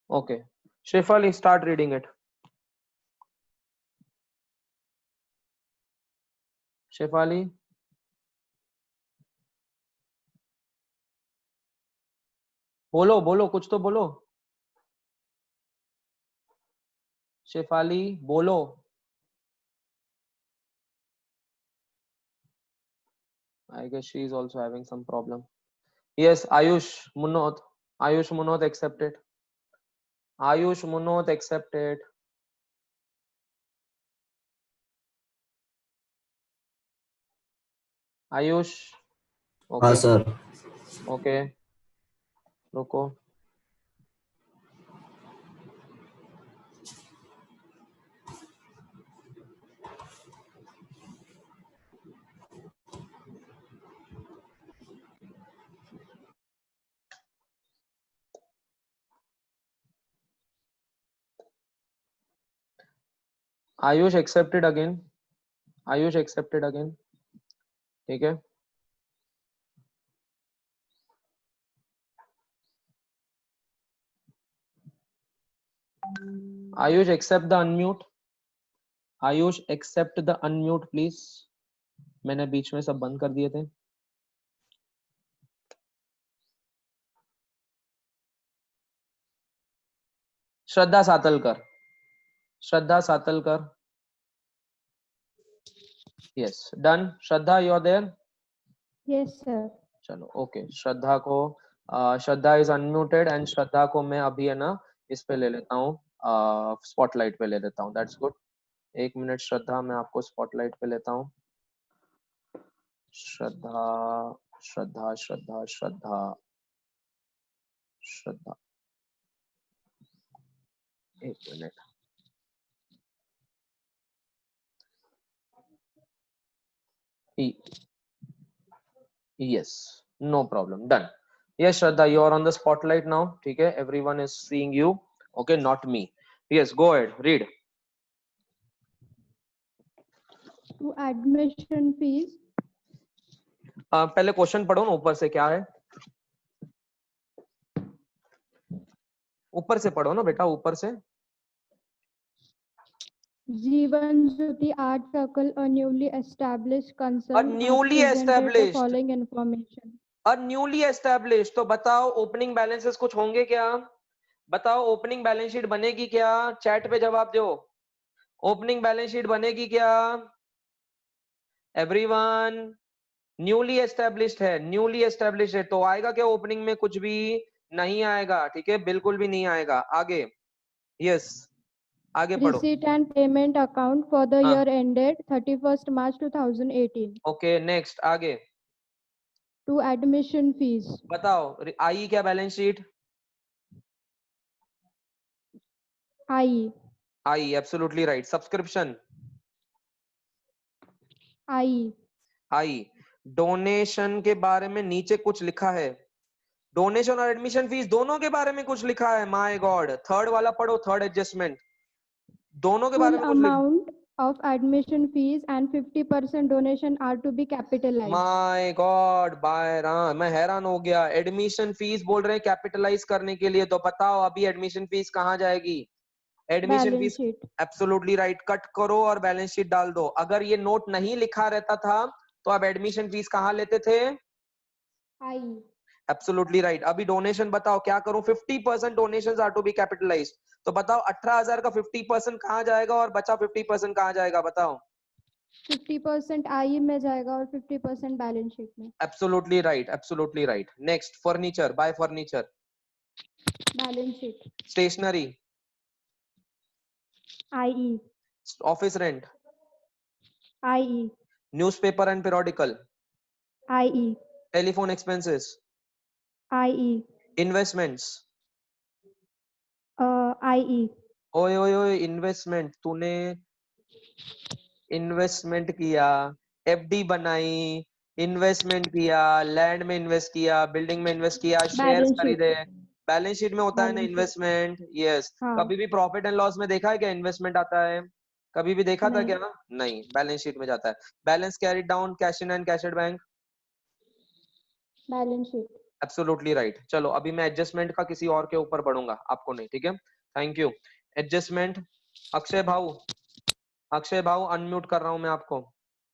Okay Shefali, start reading it. Shefali, बोलो बोलो, कुछ तो बोलो। शेफाली बोलो। I guess she is also having some problem. Yes, Ayush Munot, Ayush Munot accepted, Ayush Munot accepted. Ayush, हाँ okay सर। okay रुको। Ayush accepted again, Ayush accepted again. ठीक है, Ayush accept the unmute, Ayush accept the unmute please. मैंने बीच में सब बंद कर दिए थे। श्रद्धा सातलकर, श्रद्धा सातलकर, yes done. Shraddha, you are there? Yes, sir. चलो ओके, श्रद्धा को श्रद्धा इज अनम्यूटेड एंड श्रद्धा को मैं अभी है ना इस पे ले लेता हूँ, स्पॉटलाइट पे ले लेता हूँ। That's good. 1 मिनट श्रद्धा, मैं आपको स्पॉटलाइट पे लेता हूँ। श्रद्धा श्रद्धा श्रद्धा श्रद्धा श्रद्धा, 1 minute. Yes, no problem, done. Yes Shraddha, you are on the spotlight now. ठीक है, everyone is seeing you, okay, not me. Yes, go ahead, read. To admission fees, पहले क्वेश्चन पढ़ो ना, ऊपर से क्या है, ऊपर से पढ़ो ना बेटा, ऊपर से। Jeevan Jyoti Art Circle, a newly established concern, A newly has presented the established. following information. और न्यूली एस्टेब्लिश, तो बताओ ओपनिंग बैलेंसेस कुछ होंगे क्या? बताओ ओपनिंग बैलेंस शीट बनेगी क्या? चैट पे जवाब दो, ओपनिंग बैलेंस शीट बनेगी क्या? एवरीवन, न्यूली एस्टेब्लिश्ड है, न्यूली एस्टेब्लिश्ड है, तो आएगा क्या ओपनिंग में? कुछ भी नहीं आएगा, ठीक है, बिल्कुल भी नहीं आएगा। आगे, यस, आगे पढ़ो। Receipt and payment account for the हाँ। year ended 31st March 2018. Okay, next, आगे To admission fees, बताओ, आई क्या balance sheet? IE, I, absolutely right. Subscription, IE, I. Donation के बारे में नीचे कुछ लिखा है, डोनेशन और एडमिशन फीस दोनों के बारे में कुछ लिखा है। माय गॉड, थर्ड वाला पढ़ो, थर्ड एडजस्टमेंट, दोनों के बारे full में कुछ लिखा। amount of admission fees and 50% donation are to be capitalized. My God, मैं हैरान हो गया। एडमिशन फीस बोल रहे हैं कैपिटलाइज करने के लिए, तो बताओ अभी एडमिशन फीस कहाँ जाएगी? Admission Balance fees, sheet, absolutely right, cut करो और बैलेंस शीट डाल दो। अगर ये नोट नहीं लिखा रहता था तो आप एडमिशन फीस कहाँ लेते थे? IE, absolutely right. अभी डोनेशन बताओ क्या करूं? 50% donations are to be capitalized, तो बताओ 18,000 का 50% कहाँ जाएगा और बचा 50% कहाँ जाएगा? बताओ। 50% IE में जाएगा और 50% बैलेंस शीट में। Absolutely right, absolutely right. Next, furniture, by furniture, balance sheet, stationery, IE, office rent, IE, newspaper and periodical, IE, telephone expenses, IE, investments, IE, ओए ओए ओए, इन्वेस्टमेंट, तूने इन्वेस्टमेंट किया, एफडी बनाई, इन्वेस्टमेंट किया, लैंड में इन्वेस्ट किया, बिल्डिंग में इन्वेस्ट किया, शेयर्स Balance sheet. खरीदे, बैलेंस शीट में होता है ना Balance sheet. इन्वेस्टमेंट। यस, हाँ। कभी भी प्रॉफिट एंड लॉस में देखा है क्या इन्वेस्टमेंट आता है? कभी भी देखा था नहीं। क्या? नहीं, बैलेंस शीट में जाता है। Balance carried down, cash in and cash at bank, balance sheet, absolutely right. चलो अभी मैं एडजस्टमेंट का किसी और के ऊपर बढ़ूंगा, आपको नहीं, ठीक है, थैंक यू। एडजस्टमेंट, अक्षय भाऊ, अक्षय भाऊ अनम्यूट कर रहा हूं मैं आपको,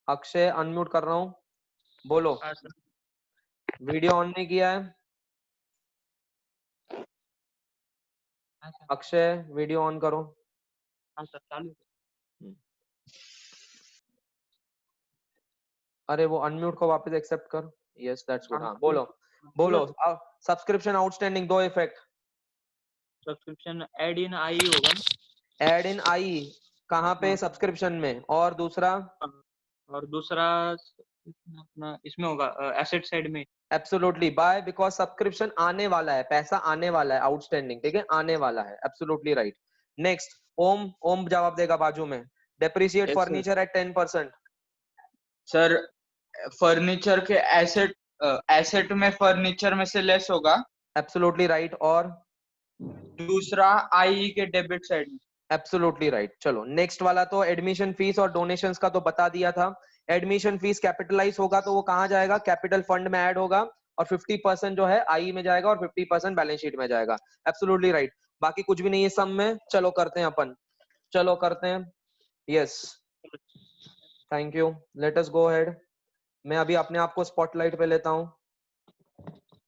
अक्षय अनम्यूट कर रहा हूं, बोलो। वीडियो ऑन नहीं किया है? अक्षय वीडियो ऑन करो। हाँ सर, चालू। अरे वो अनम्यूट को वापस एक्सेप्ट कर। Yes that's good. हाँ बोलो, बोलो। सब्सक्रिप्शन आउटस्टैंडिंग, दो इफेक्ट। सब्सक्रिप्शन ऐड इन आई होगा ना? ऐड इन आई कहाँ पे? सब्सक्रिप्शन में। और दूसरा? और दूसरा अपना इसमें होगा एसेट साइड में। एब्सोल्युटली, बाय, बिकॉज सब्सक्रिप्शन आने वाला है, पैसा आने वाला है, आउटस्टैंडिंग, ठीक है, आने वाला है, absolutely right. Next, Om, Om जवाब देगा बाजू में। Depreciate Yes, furniture at 10%। Sir furniture के एसेट एसेट में फर्नीचर में से लेस होगा। Absolutely right. और दूसरा आई के डेबिट साइड में। Absolutely right. चलो नेक्स्ट वाला तो एडमिशन फीस और डोनेशंस का तो बता दिया था। एडमिशन फीस कैपिटलाइज होगा तो वो कहाँ जाएगा? कैपिटल फंड में ऐड होगा, और 50% जो है आई में जाएगा और 50% बैलेंस शीट में जाएगा। Absolutely right. बाकी कुछ भी नहीं है सम में। चलो करते हैं अपन, चलो करते हैं। Yes, thank you, let us go ahead. मैं अभी अपने आप को स्पॉटलाइट पे लेता हूँ,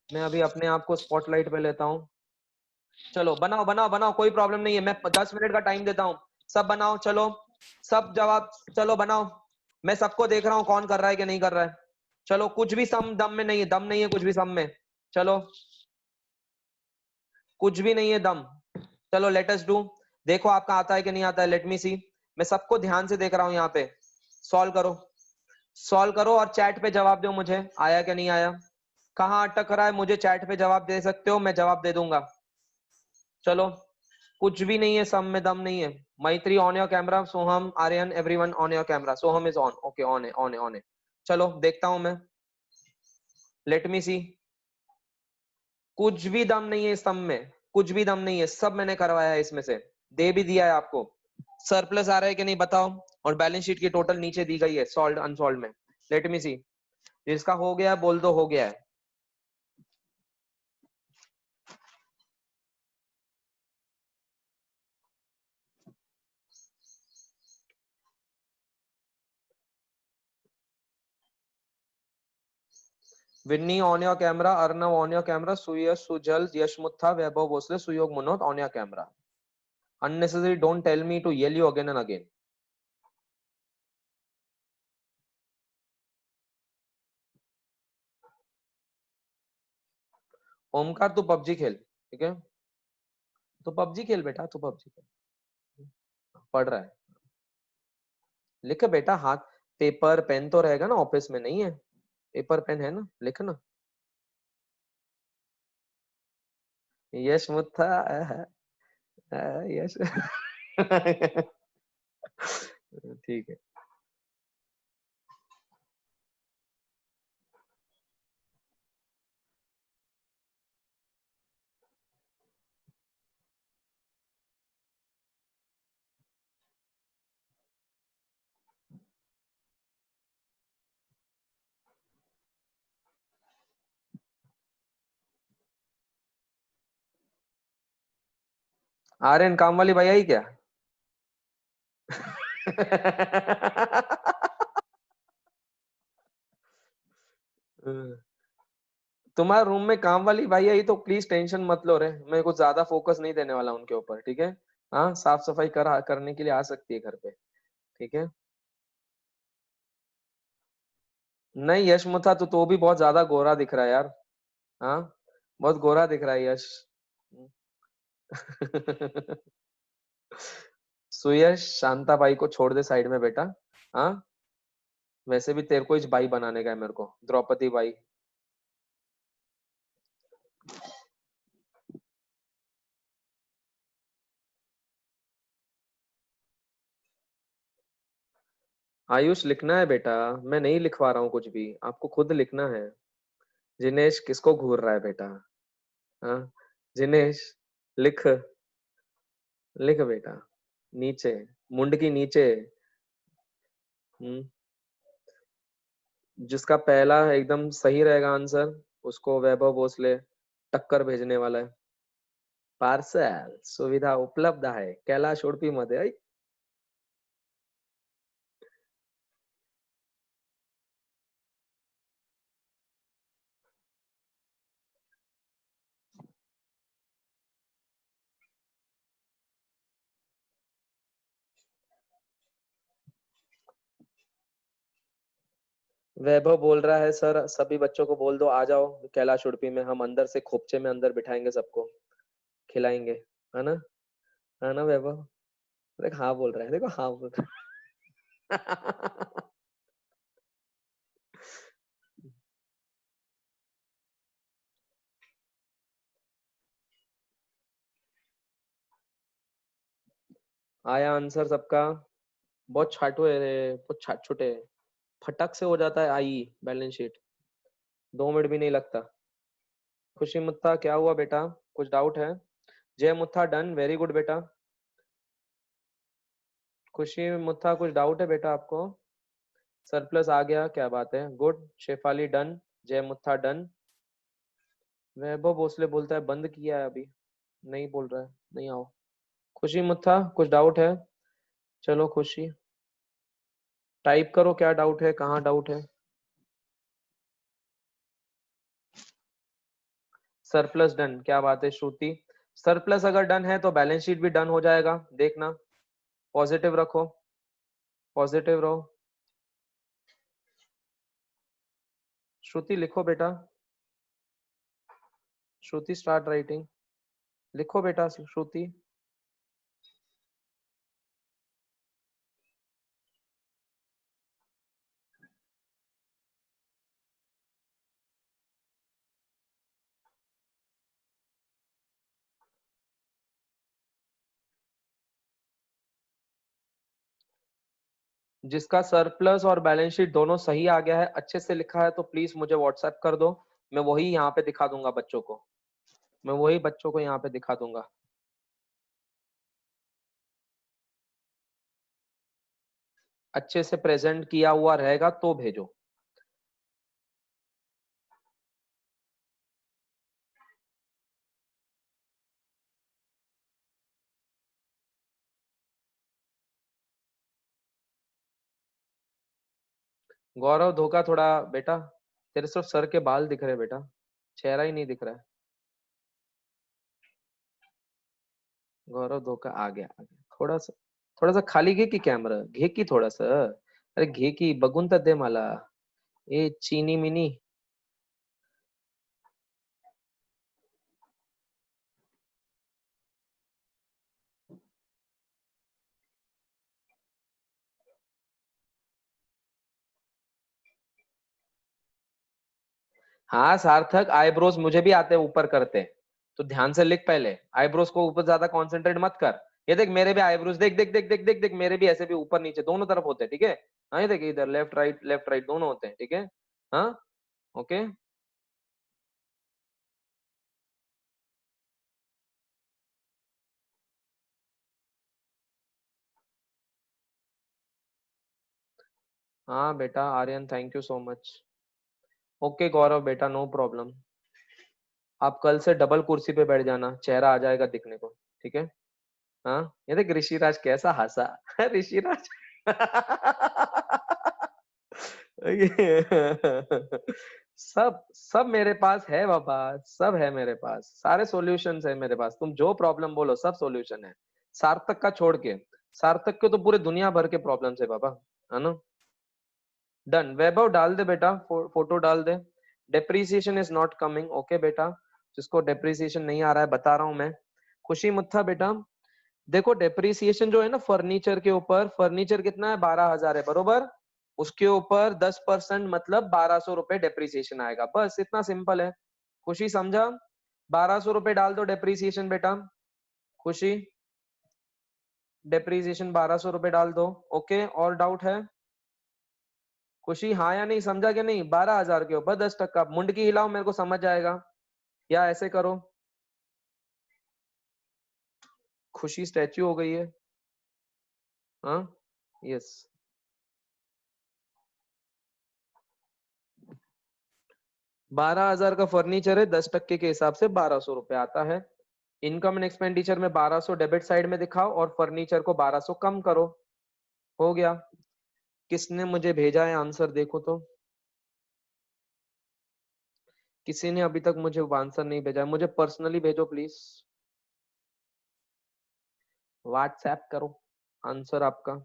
मैं अभी अपने आप को स्पॉटलाइट पे लेता हूँ। चलो बनाओ बनाओ बनाओ, कोई प्रॉब्लम नहीं है, मैं 10 मिनट का टाइम देता हूँ, सब बनाओ। चलो सब जवाब, चलो बनाओ। मैं सबको देख रहा हूँ कौन कर रहा है कि नहीं कर रहा है। चलो कुछ भी सम दम में नहीं है, दम नहीं है कुछ भी सम में। चलो कुछ भी नहीं है दम। चलो लेट अस डू। देखो आपका आता है कि नहीं आता है, लेट मी सी। मैं सबको ध्यान से देख रहा हूं यहाँ पे। सॉल्व करो, सॉल्व करो और चैट पे जवाब दो मुझे, आया क्या नहीं आया, कहाँ अटक रहा है, मुझे चैट पे जवाब दे सकते हो, मैं जवाब दे दूंगा। चलो कुछ भी नहीं है, सम में दम नहीं है। Maitri on your camera, Soham, Aryan, everyone on your camera. Soham is on, okay on है, ऑन है, ऑन है। चलो देखता हूं मैं, लेट मी सी। कुछ भी दम नहीं है इस सम में, कुछ भी दम नहीं है, सब मैंने करवाया है इसमें से, दे भी दिया है आपको। सरप्लस आ रहा है कि नहीं बताओ, और बैलेंस शीट की टोटल नीचे दी गई है सॉल्व अनसॉल्व में। लेट मी सी, जिसका हो गया बोल दो हो गया है। Vinni on your camera, Arnav on your camera, Suyash, Sujal, Yash Muttha, Vaibhav Bhosale, Suyog Manoj on your camera. Unnecessary, don't tell me to yell you again and again. Omkar तू पबजी खेल, ठीक है, तो पबजी खेल बेटा, तू पबजी खेल। पढ़ रहा है, लिख बेटा, हाथ पेपर पेन तो रहेगा ना, ऑफिस में नहीं है, पेपर पेन है ना, लिखना। यश मुत्था, यश ठीक है। आर्यन काम वाली भाई आई क्या? तुम्हारे रूम में काम वाली भाई आई तो प्लीज टेंशन मत लो रे, मैं कुछ ज्यादा फोकस नहीं देने वाला उनके ऊपर, ठीक है। हाँ साफ सफाई करने के लिए आ सकती है घर पे, ठीक है। नहीं यशमुथा, तो भी बहुत ज्यादा गोरा दिख रहा है यार। हाँ बहुत गोरा दिख रहा है यश। सुयश शांता बाई को छोड़ दे साइड में बेटा। हाँ वैसे भी तेरे को इस बाई बनाने का है मेरे को, द्रौपदी बाई। आयुष लिखना है बेटा, मैं नहीं लिखवा रहा हूँ कुछ भी, आपको खुद लिखना है। जिनेश किसको घूर रहा है बेटा? हाँ जिनेश लिख, लिख बेटा, नीचे, मुंड की नीचे। हम्म, जिसका पहला एकदम सही रहेगा आंसर, उसको वैभव भोसले टक्कर भेजने वाला है। पार्सल सुविधा उपलब्ध आहे कैलाश उडपी मध्ये। ऐ, वैभव बोल रहा है सर सभी बच्चों को बोल दो आ जाओ कैलाश उडपी में, हम अंदर से खोपचे में अंदर बिठाएंगे, सबको खिलाएंगे, है ना, है ना वैभव? देख हाँ बोल रहा है, देखो हाँ बोल रहा है। आया आंसर सबका? बहुत छाटू है रे, बहुत छाट छुटे, फटक से हो जाता है आई बैलेंस शीट, 2 मिनट भी नहीं लगता। खुशी मुत्ता क्या हुआ बेटा, कुछ डाउट है? जय मुत्था डन, वेरी गुड बेटा। खुशी मुत्था कुछ डाउट है बेटा आपको? सरप्लस आ गया, क्या बात है, गुड। शेफाली डन, जय मुत्था डन। वैभव भोसले बोलता है बंद किया है अभी, नहीं बोल रहा है, नहीं आओ। खुशी मुत्था कुछ डाउट है? चलो खुशी टाइप करो, क्या डाउट है, कहाँ डाउट है? सरप्लस डन, क्या बात है श्रुति। सरप्लस अगर डन है तो बैलेंस शीट भी डन हो जाएगा, देखना, पॉजिटिव रखो, पॉजिटिव रहो। श्रुति लिखो बेटा, श्रुति स्टार्ट राइटिंग, लिखो बेटा श्रुति। जिसका सरप्लस और बैलेंस शीट दोनों सही आ गया है, अच्छे से लिखा है, तो प्लीज मुझे व्हाट्सएप कर दो, मैं वही यहाँ पे दिखा दूंगा बच्चों को, मैं वही बच्चों को यहाँ पे दिखा दूंगा। अच्छे से प्रेजेंट किया हुआ रहेगा तो भेजो। गौरव धोखा थोड़ा बेटा, तेरे सिर्फ सर के बाल दिख रहे हैं बेटा, चेहरा ही नहीं दिख रहा है। गौरव धोखा आ गया, थोड़ा सा खाली घे की कैमरा घे की थोड़ा सा, अरे घे की बघून तर दे मला, ए चीनी मिनी। हाँ सार्थक, आईब्रोज मुझे भी आते हैं ऊपर करते, तो ध्यान से लिख पहले, आईब्रोज को ऊपर ज्यादा कंसंट्रेट मत कर। ये देख मेरे भी आईब्रोज, देख देख देख देख देख देख, मेरे भी ऐसे भी ऊपर नीचे दोनों तरफ होते हैं, ठीक है। हाँ ये देख इधर लेफ्ट राइट दोनों होते हैं, ठीक है। हाँ ओके। हाँ बेटा Aryan, thank you so much. Okay Gaurav बेटा, नो प्रॉब्लम, आप कल से डबल कुर्सी पे बैठ जाना, चेहरा आ जाएगा दिखने को, ठीक है। हाँ ये देख ऋषिराज कैसा हंसा ऋषिराज सब सब मेरे पास है बाबा, सब है मेरे पास, सारे सॉल्यूशंस है मेरे पास, तुम जो प्रॉब्लम बोलो सब सॉल्यूशन है, सार्थक का छोड़ के। सार्थक के तो पूरे दुनिया भर के प्रॉब्लम्स है बाबा, है ना। डन, वैभव डाल दे बेटा, फोटो डाल दे। Depreciation is not coming, okay बेटा, जिसको डेप्रीसिएशन नहीं आ रहा है बता रहा हूं मैं। खुशी मुत्था बेटा, देखो डेप्रीसिएशन जो है ना फर्नीचर के ऊपर, फर्नीचर कितना है 12,000 है बरोबर, उसके ऊपर 10% मतलब 1,200 रुपए डेप्रीसिएशन आएगा, बस इतना सिंपल है। खुशी समझा, 1,200 रुपए डाल दो डेप्रीसिएशन बेटा, खुशी डेप्रीसिएशन 1,200 रुपए डाल दो, ओके। और डाउट है खुशी, हाँ या नहीं, समझा क्या नहीं, 12,000 के ऊपर 10%, मुंडकी हिलाओ मेरे को समझ जाएगा, या ऐसे करो। खुशी स्टैच्यू हो गई है, हाँ यस। 12,000 का फर्नीचर है, 10% के हिसाब से 1,200 रुपए आता है। इनकम एंड एक्सपेंडिचर में 1,200 डेबिट साइड में दिखाओ और फर्नीचर को 1,200 कम करो, हो गया। किसने मुझे भेजा है आंसर देखो तो, किसी ने अभी तक मुझे आंसर नहीं भेजा है, मुझे पर्सनली भेजो प्लीज, व्हाट्सएप करो आंसर आपका।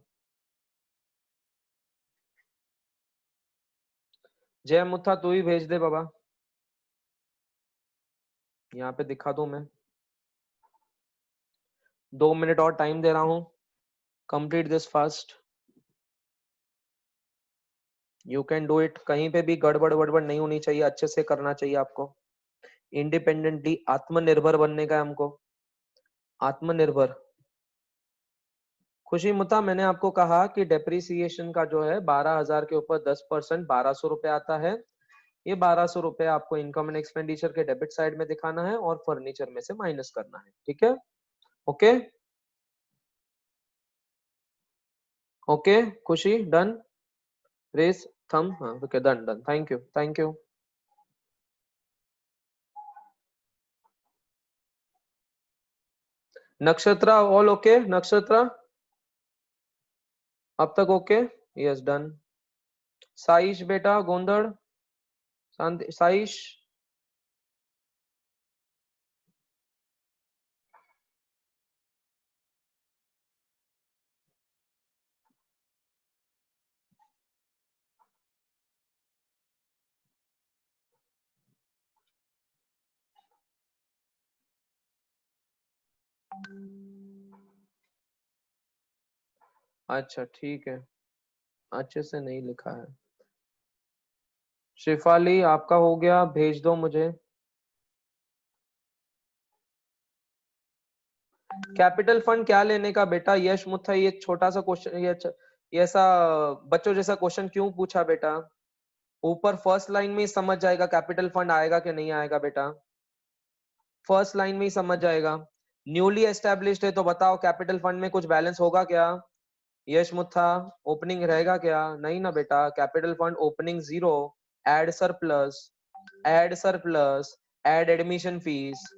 जय मुथा तू ही भेज दे बाबा, यहाँ पे दिखा दूं मैं। 2 मिनट और टाइम दे रहा हूं, complete this fast, you can do it. कहीं पे भी गड़बड़ वड़बड़ नहीं होनी चाहिए, अच्छे से करना चाहिए आपको, इंडिपेंडेंटली आत्मनिर्भर बनने का है हमको, आत्मनिर्भर। खुशी मुता, मैंने आपको कहा कि डेप्रिसिएशन का जो है 12,000 के ऊपर 10% 1,200 रुपए आता है, ये 1,200 रुपए आपको इनकम एंड एक्सपेंडिचर के डेबिट साइड में दिखाना है और फर्नीचर में से माइनस करना है, ठीक है। ओके ओके खुशी डन, रेस थम, हाँ okay done done, thank you thank you. Nakshatra all okay, Nakshatra अब तक ओके, यस डन। साइश बेटा गोंदड़, शांति साइश, अच्छा ठीक है, अच्छे से नहीं लिखा है। शिफाली आपका हो गया, भेज दो मुझे। कैपिटल फंड क्या लेने का बेटा? यश मुथा, ये छोटा सा क्वेश्चन, ये ऐसा बच्चों जैसा क्वेश्चन क्यों पूछा बेटा? ऊपर फर्स्ट लाइन में ही समझ जाएगा कैपिटल फंड आएगा कि नहीं आएगा बेटा, फर्स्ट लाइन में ही समझ जाएगा। न्यूली एस्टेब्लिश्ड है तो बताओ कैपिटल फंड में कुछ बैलेंस होगा क्या? यश मुथा, ओपनिंग रहेगा क्या? नहीं ना बेटा, capital fund opening 0, add surplus, add surplus, add admission fees,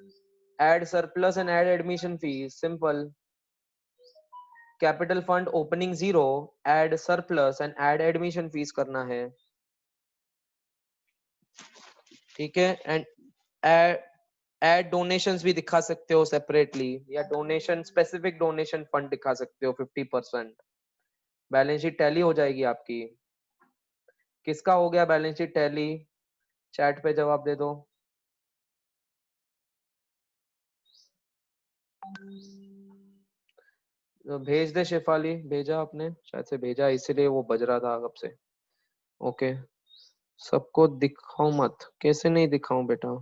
add surplus and add admission fees, simple. Capital fund opening 0, add surplus and add admission fees करना है, ठीक है। and add donations भी दिखा सकते हो separately, या donation specific donation fund दिखा सकते हो 50%। बैलेंस शीट टैली हो जाएगी आपकी। किसका हो गया बैलेंस शीट टैली? चैट पे जवाब दे दो। भेज दे शेफाली, भेजा आपने शायद से भेजा, इसीलिए वो बज रहा था कब से। ओके, सबको दिखाऊं मत? कैसे नहीं दिखाऊं बेटा?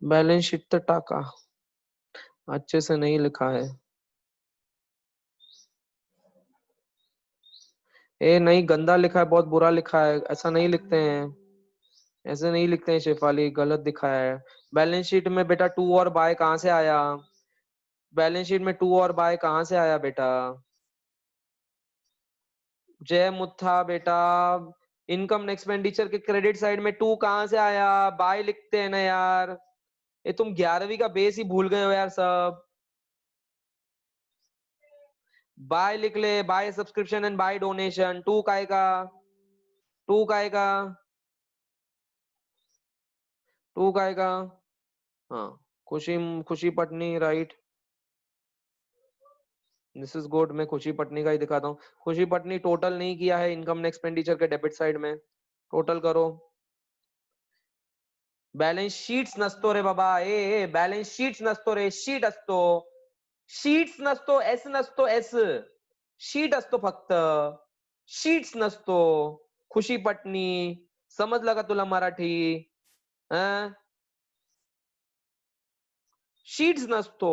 बैलेंस शीट तो टाका, अच्छे से नहीं लिखा है। ए नहीं, गंदा लिखा है, बहुत बुरा लिखा है, ऐसा नहीं लिखते हैं, ऐसे नहीं लिखते हैं शेफाली, गलत दिखा है। बैलेंस शीट में बेटा टू और बाय कहाँ से आया? बैलेंस शीट में टू और बाय कहाँ से आया बेटा? जय मुत्था बेटा, इनकम एक्सपेंडिचर के क्रेडिट साइड में टू कहाँ से आया? बाय लिखते हैं ना यार, ये तुम 11वीं का बेस ही भूल गए हो यार सब। बाय लिख ले, by subscription and by donation, to का आएगा, टू का आएगा, टू का आएगा। हाँ, खुशी खुशी Patni, right, this is good. मैं खुशी पटनी का ही दिखाता हूँ। खुशी पटनी टोटल नहीं किया है इनकम एक्सपेंडिचर के डेबिट साइड में, टोटल करो। बैलेंस शीट्स नसतो रे बाबा, ए बैलेंस शीट्स नसतो रे, शीट असतो, शीट्स नसतो, एस नसतो, एस शीट असतो फक्त, शीट्स नसतो। खुशी पटनी, समजलं का तुला मराठी? शीट्स नसतो।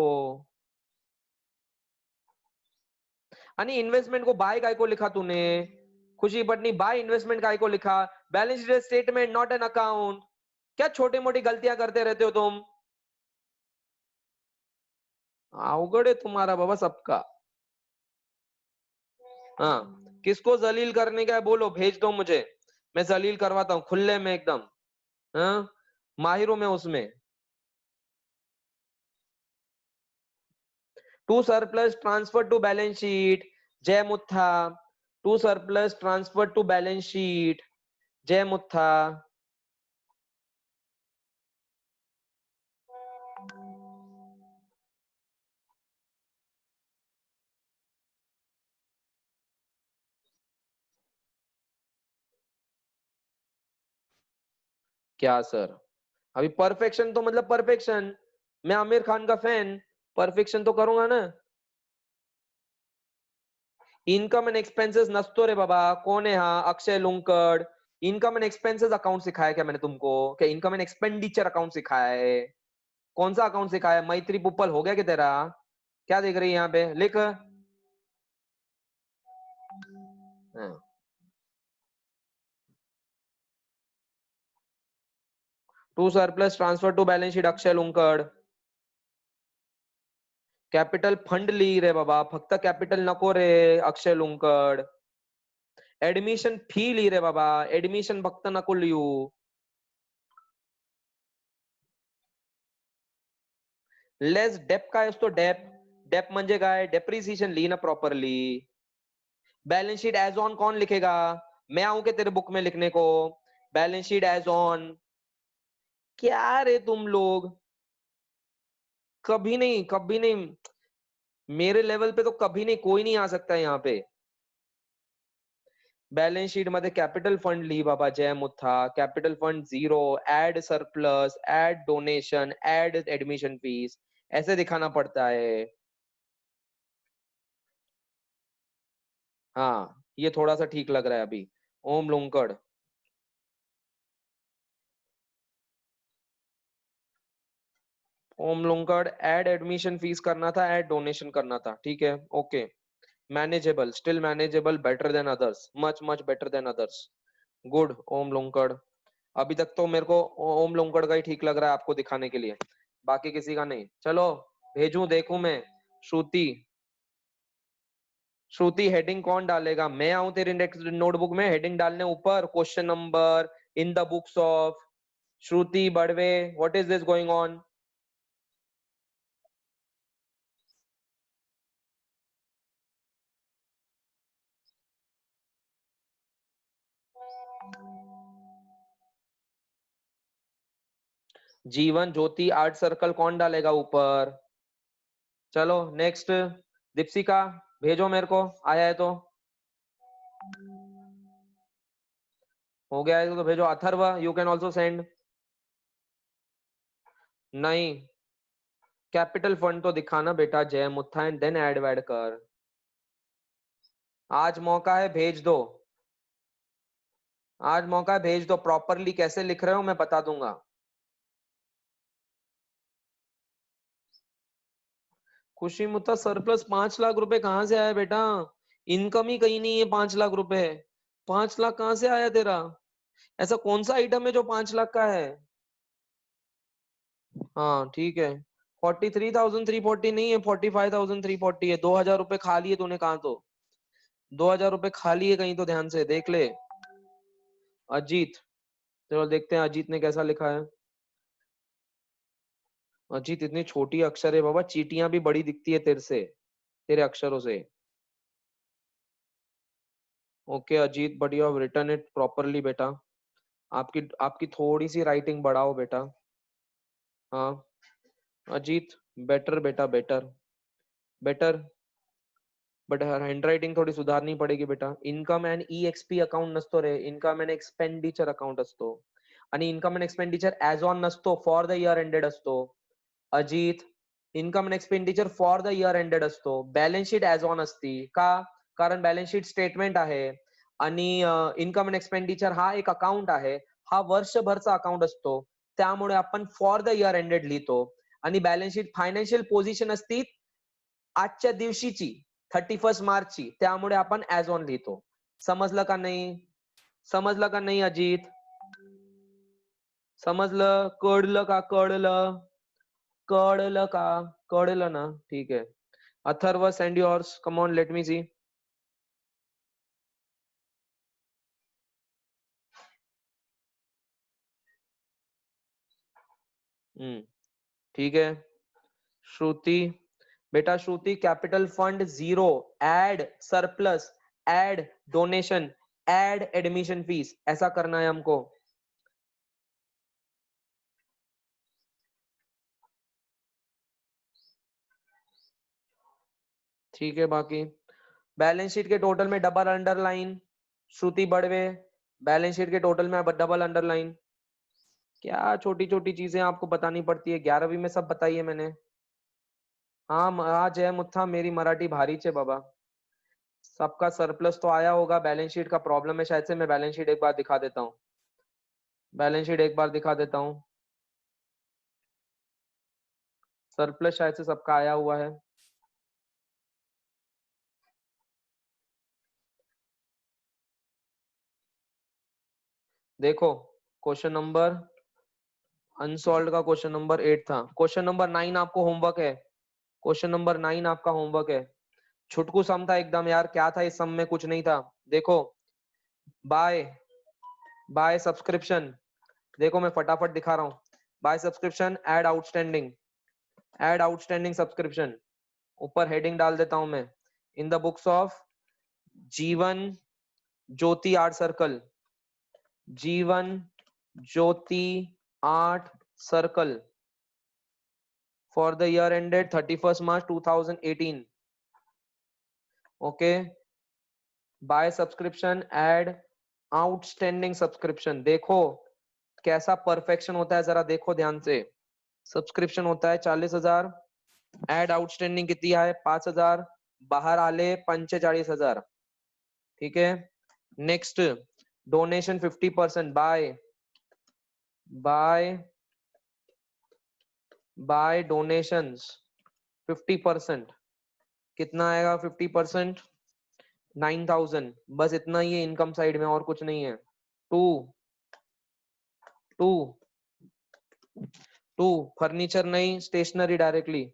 आणि इन्वेस्टमेंट को बाय काय को लिखा तूने? खुशी पटनी, बाय इन्वेस्टमेंट काय को लिखा? Balance sheet statement not an account. क्या छोटी मोटी गलतियां करते रहते हो तुम? अवगढ़ है तुम्हारा बाबा सबका। हाँ, किसको जलील करने का है बोलो, भेज दो मुझे, मैं जलील करवाता हूँ खुले में एकदम। हाँ, माहिर हूं मैं उसमें। To surplus transfer to balance sheet, Jay Muttha. To surplus transfer to balance sheet, Jay Muttha. क्या सर? अभी परफेक्शन तो मतलब परफेक्शन, मैं आमिर खान का फैन, परफेक्शन तो करूंगा ना। इनकम एंड एक्सपेंसेस नसतो रे बाबा, कौन है? हाँ, Akshay Lunkad. Income and expenses account सिखाया क्या मैंने तुमको? क्या इनकम एंड एक्सपेंडिचर अकाउंट सिखाया है? कौन सा अकाउंट सिखाया है? मैत्री पुप्पल हो गया कि तेरा? क्या देख रही है यहाँ पे, लिख। To surplus transfer to balance sheet, Akshay Lunkad. Capital fund ली रे बाबा, फक्त कॅपिटल नको रे अक्षय लुंकड। ऍडमिशन फी ली रे बाबा, ऍडमिशन फक्त नको लिहू। लेस डेप काय असतो? डेप, डेप म्हणजे काय? डेप्रिसिएशन ली ना properly. Balance sheet as on कौन लिखेगा? मैं आऊं के तेरे बुक में लिखने को? बैलेंस शीट एज ऑन, क्या रे तुम लोग, कभी नहीं, कभी नहीं, मेरे लेवल पे तो कभी नहीं, कोई नहीं आ सकता यहाँ पे। बैलेंस शीट मध्ये कॅपिटल फंड ली बाबा, Jay Mutha. Capital fund 0, add surplus, add donation, add admission fees, ऐसे दिखाना पड़ता है। हाँ ये थोड़ा सा ठीक लग रहा है अभी। Om Lunkad, Om Lunkad add admission fees करना था, ऐड डोनेशन करना था, ठीक है okay. Manageable, still manageable, better than others, much much better than others, good Om Lunkad. अभी तक तो मेरे को ओम लुंकड़ का ही ठीक लग रहा है आपको दिखाने के लिए, बाकी किसी का नहीं। चलो भेजूं, देखूं मैं। श्रुति, श्रुति हेडिंग कौन डालेगा? मैं आऊं तेरी नोटबुक में हेडिंग डालने ऊपर, question number in the books of Shruti Badve, what is this going on? Jeevan Jyoti art circle कौन डालेगा ऊपर? चलो नेक्स्ट, दीप्सिका भेजो मेरे को, आया है तो। हो गया है तो भेजो। Atharva you can also send. नहीं, कैपिटल फंड तो दिखाना बेटा, जय मुत्था एंड देन ऐड वैड कर। आज मौका है, भेज दो, आज मौका है, भेज दो। प्रॉपरली कैसे लिख रहे हो मैं बता दूंगा। खुशी मुत्ता सरप्लस 5 लाख रुपए कहाँ से आया बेटा? इनकम ही कहीं नहीं है 5 लाख रुपए। 5 लाख कहाँ से आया तेरा? ऐसा कौन सा आइटम है जो 5 लाख का है? हाँ ठीक है, 43,340 नहीं है, 45,340 है। 2,000 रुपए खा लिए तूने कहाँ तो, 2,000 रुपए खा लिए कहीं तो, ध्यान से देख ले। अजीत, चलो देखते हैं अजीत ने कैसा लिखा है। अजीत इतनी छोटी अक्षर है बाबा, चीटियां भी बड़ी दिखती है तेरे से, तेरे अक्षरों से। Okay Ajit, but you have written it properly बेटा। आपकी आपकी थोड़ी सी राइटिंग बढ़ाओ बेटा। हाँ अजीत, बेटर बेटा, बेटर बेटर, बट हँडरायटिंग थोडी सुधारनी पडेगी बेटा। इनकम अँड EXP अकाउंट नसतो रे, इनकम अँड एक्सपेंडिचर अकाउंट असतो, आणि income and expenditure as on नसतो, फॉर द इयर एंडेड असतो। Ajit, income and expenditure for the year ended असतो, बॅलन्स शीट ॲज ऑन असती का? कारण बॅलन्स शीट स्टेटमेंट आहे, आणि इनकम अँड एक्सपेंडिचर हा एक अकाउंट आहे, हा वर्षभरचा अकाउंट असतो, त्यामुळे आपण फॉर द इयर एंडेड लिहितो। आणि बॅलन्स शीट फायनान्शियल पोझिशन असती आजच्या दिवशीची 31 मार्चची, त्यामुळे आपण ॲज ऑन लिहितो। समजलं का नाही? समजलं का नाही अजित? समजलं? कळलं का? कळलं? कळलं का? कळलं ना? ठीक है। Atharva send yours, come on let me see. ठीक है। श्रुति, बेटा Shruti, capital fund 0, add surplus, add donation, add admission fees, ऐसा करना है हमको। ठीक है, बाकी बैलेंस शीट के टोटल में double underline, Shruti Badve, balance sheet के टोटल में डबल अंडरलाइन। क्या छोटी छोटी चीजें आपको बतानी पड़ती है, 11वीं में सब बताइए मैंने। हाँ हाँ जय मुत्था, मेरी मराठी भारी छे बाबा। सबका सरप्लस तो आया होगा, बैलेंस शीट का प्रॉब्लम है शायद से। मैं बैलेंस शीट एक बार दिखा देता हूँ, बैलेंस शीट एक बार दिखा देता हूँ। सरप्लस शायद से सबका आया हुआ है। देखो क्वेश्चन नंबर अनसॉल्व का क्वेश्चन नंबर 8 था। क्वेश्चन नंबर 9 आपको होमवर्क है, क्वेश्चन नंबर 9 आपका होमवर्क है। छुटकू सम था एकदम यार, क्या था इस सम में? कुछ नहीं था। देखो बाय बाय सब्सक्रिप्शन, देखो मैं फटाफट दिखा रहा हूँ। By subscription, add outstanding, add outstanding subscription. ऊपर हेडिंग डाल देता हूं मैं, इन द बुक्स ऑफ जीवन Jyoti art circle, Jeevan Jyoti art circle for the year ended 31st March 2018. Okay, buy subscription, add outstanding subscription। देखो कैसा परफेक्शन होता है, जरा देखो ध्यान से। सब्सक्रिप्शन होता है 40,000, ऍड आउटस्टँडिंग किती आहे 5000, बाहेर आले 45,000. ठीक आहे. Next donation 50% by donations 50%. कितना आएगा 50%? 9,000. बस इतना ही है इनकम साइड में, और कुछ नहीं है. टू फर्नीचर नहीं, स्टेशनरी डायरेक्टली.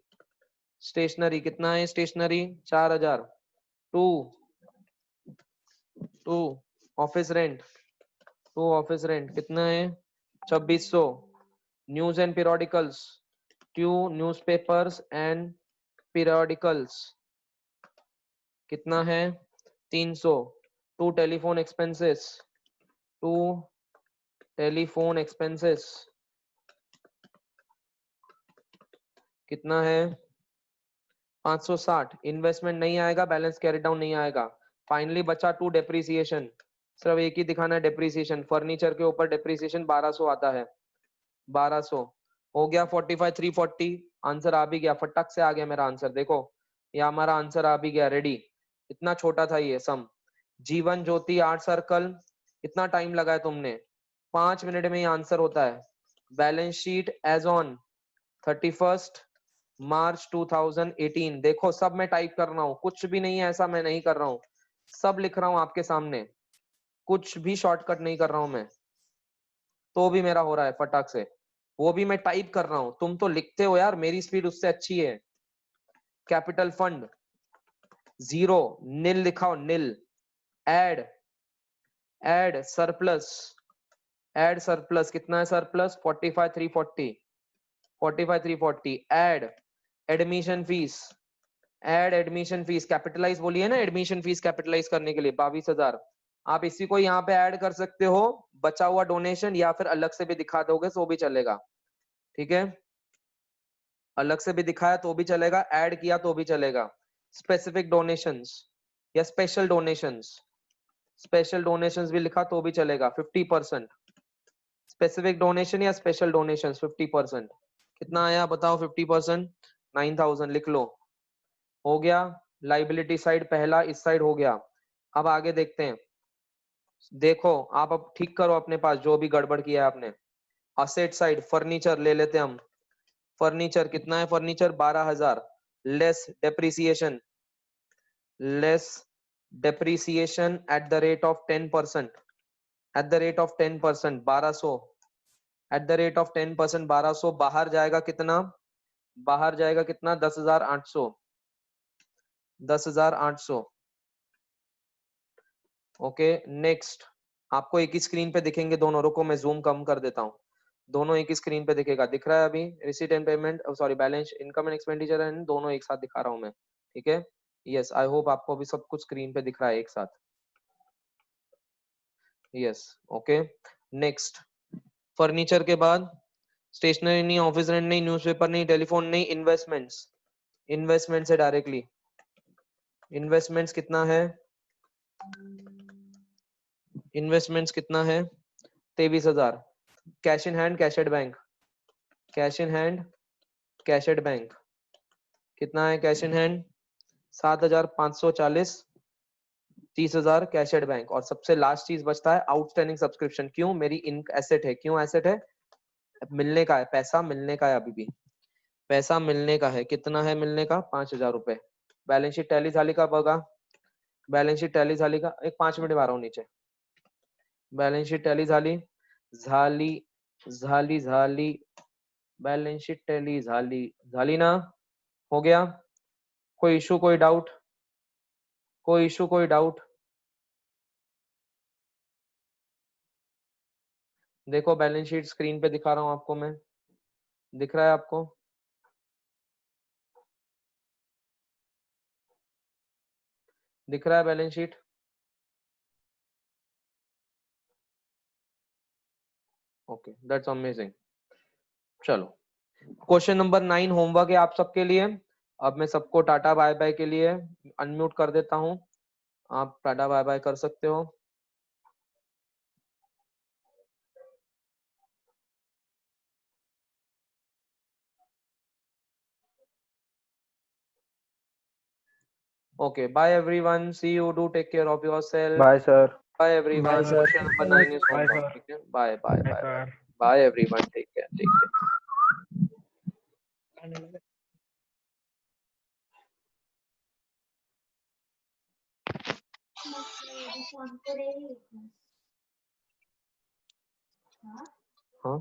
स्टेशनरी कितना है? स्टेशनरी 4,000. टू ऑफिस रेंट कितना है? 2,600. News and periodicals, newspapers and periodicals कितना है? 300. टू टेलीफोन एक्सपेंसेस कितना है? 560. इन्वेस्टमेंट नहीं आएगा, बैलेंस कैरी डाउन नहीं आएगा. फाइनली बचा टू डेप्रिसिएशन. सिर्फ एक ही दिखाना है डेप्रिसिएशन. फर्नीचर के ऊपर डेप्रिसिएशन 1200 आता है. 1200 हो गया. 45 340. आंसर आ भी गया, फटक से आ गया मेरा आंसर. देखो ये हमारा आंसर आ भी गया, रेडी. इतना छोटा था ये सम. जीवन ज्योति आर्ट सर्कल, इतना टाइम लगा है तुमने? 5 मिनट में ये आंसर होता है. बैलेंस शीट एज ऑन 31 मार्च 2018. देखो सब मैं टाइप कर रहा हूँ, कुछ भी नहीं है ऐसा मैं नहीं कर रहा हूँ, सब लिख रहा हूँ आपके सामने. कुछ भी शॉर्टकट नहीं कर रहा हूँ मैं, तो भी मेरा हो रहा है फटाक से. वो भी मैं टाइप कर रहा हूँ, तुम तो लिखते हो यार, मेरी स्पीड उससे अच्छी है. कैपिटल फंड 0, नील लिखाओ, नील. एड सरप्लस कितना है? Surplus 45 340. Add admission fees capitalize बोलिए ना, एडमिशन फीस कैपिटलाइज करने के लिए 22,000. आप इसी को यहाँ पे ऐड कर सकते हो, बचा हुआ डोनेशन, या फिर अलग से भी दिखा दोगे तो भी चलेगा. ठीक है, अलग से भी दिखाया तो भी चलेगा, ऐड किया तो भी चलेगा. स्पेसिफिक डोनेशंस या स्पेशल डोनेशंस भी लिखा तो भी चलेगा. 50% स्पेसिफिक डोनेशन या स्पेशल डोनेशंस 50%. कितना आया बताओ? 50% 9,000 लिख लो. हो गया. लाइबिलिटी साइड पहला इस साइड हो गया. अब आगे देखते हैं. देखो आप अब ठीक करो अपने पास जो भी गड़बड़ किया है आपने. असेट साइड फर्नीचर ले लेते हैं हम. फर्नीचर कितना है? Furniture 12,000 less depreciation at the rate of 10%. 1200 at the rate of 10%. 1200 बाहर जाएगा कितना? 10,800. Okay next. आपको एक ही स्क्रीन पे दिखेंगे दोनों. रुको मैं जूम कम कर देता हूँ. दोनों एक ही स्क्रीन पे दिखेगा. दिख रहा है अभी? Receipt and payment, sorry balance, income and expenditure and दोनों एक साथ दिखा रहा हूँ मैं. ठीक है, यस. आई होप आपको अभी सब कुछ स्क्रीन पे दिख रहा है एक साथ. Yes okay. नेक्स्ट फर्नीचर के बाद स्टेशनरी नहीं, ऑफिस रेंट नहीं, न्यूज़पेपर नहीं, टेलीफोन नहीं, इन्वेस्टमेंट्स है डायरेक्टली. इन्वेस्टमेंट्स कितना है? 23,000. Cash in hand cash at bank कितना है? Cash in hand 7,540. 30,000 cash at bank. और सबसे लास्ट चीज बचता है आउटस्टैंडिंग सब्सक्रिप्शन. क्यों? मेरी इन एसेट है. क्यों एसेट है? मिलने का है, पैसा मिलने का है. अभी भी पैसा मिलने का है. कितना है मिलने का? 5,000 रुपए. बैलेंस शीट टैली झाली का बघा. बैलेंस शीट टैली झाली का. एक 5 मिनट आ रहा हूँ नीचे. बैलेंस शीट टैली झाली. बैलेंस शीट टैली झाली ना? हो गया? कोई इशू कोई डाउट? देखो बैलेंस शीट स्क्रीन पे दिखा रहा हूँ आपको मैं. दिख रहा है आपको? दिख रहा है balance sheet? Okay that's amazing. चलो क्वेश्चन नंबर 9 होमवर्क है आप सबके लिए. अब मैं सबको टाटा बाय बाय के लिए अनम्यूट कर देता हूँ. आप टाटा बाय बाय कर सकते हो. Okay, bye everyone. See you. Do take care of yourself. Bye, sir. Bye everyone. Bye, sir. Question number 9 is Bye, solved. sir. ठीक है? Bye, bye, Bye, bye, bye. sir. Bye everyone. Take care. Take care. हाँ?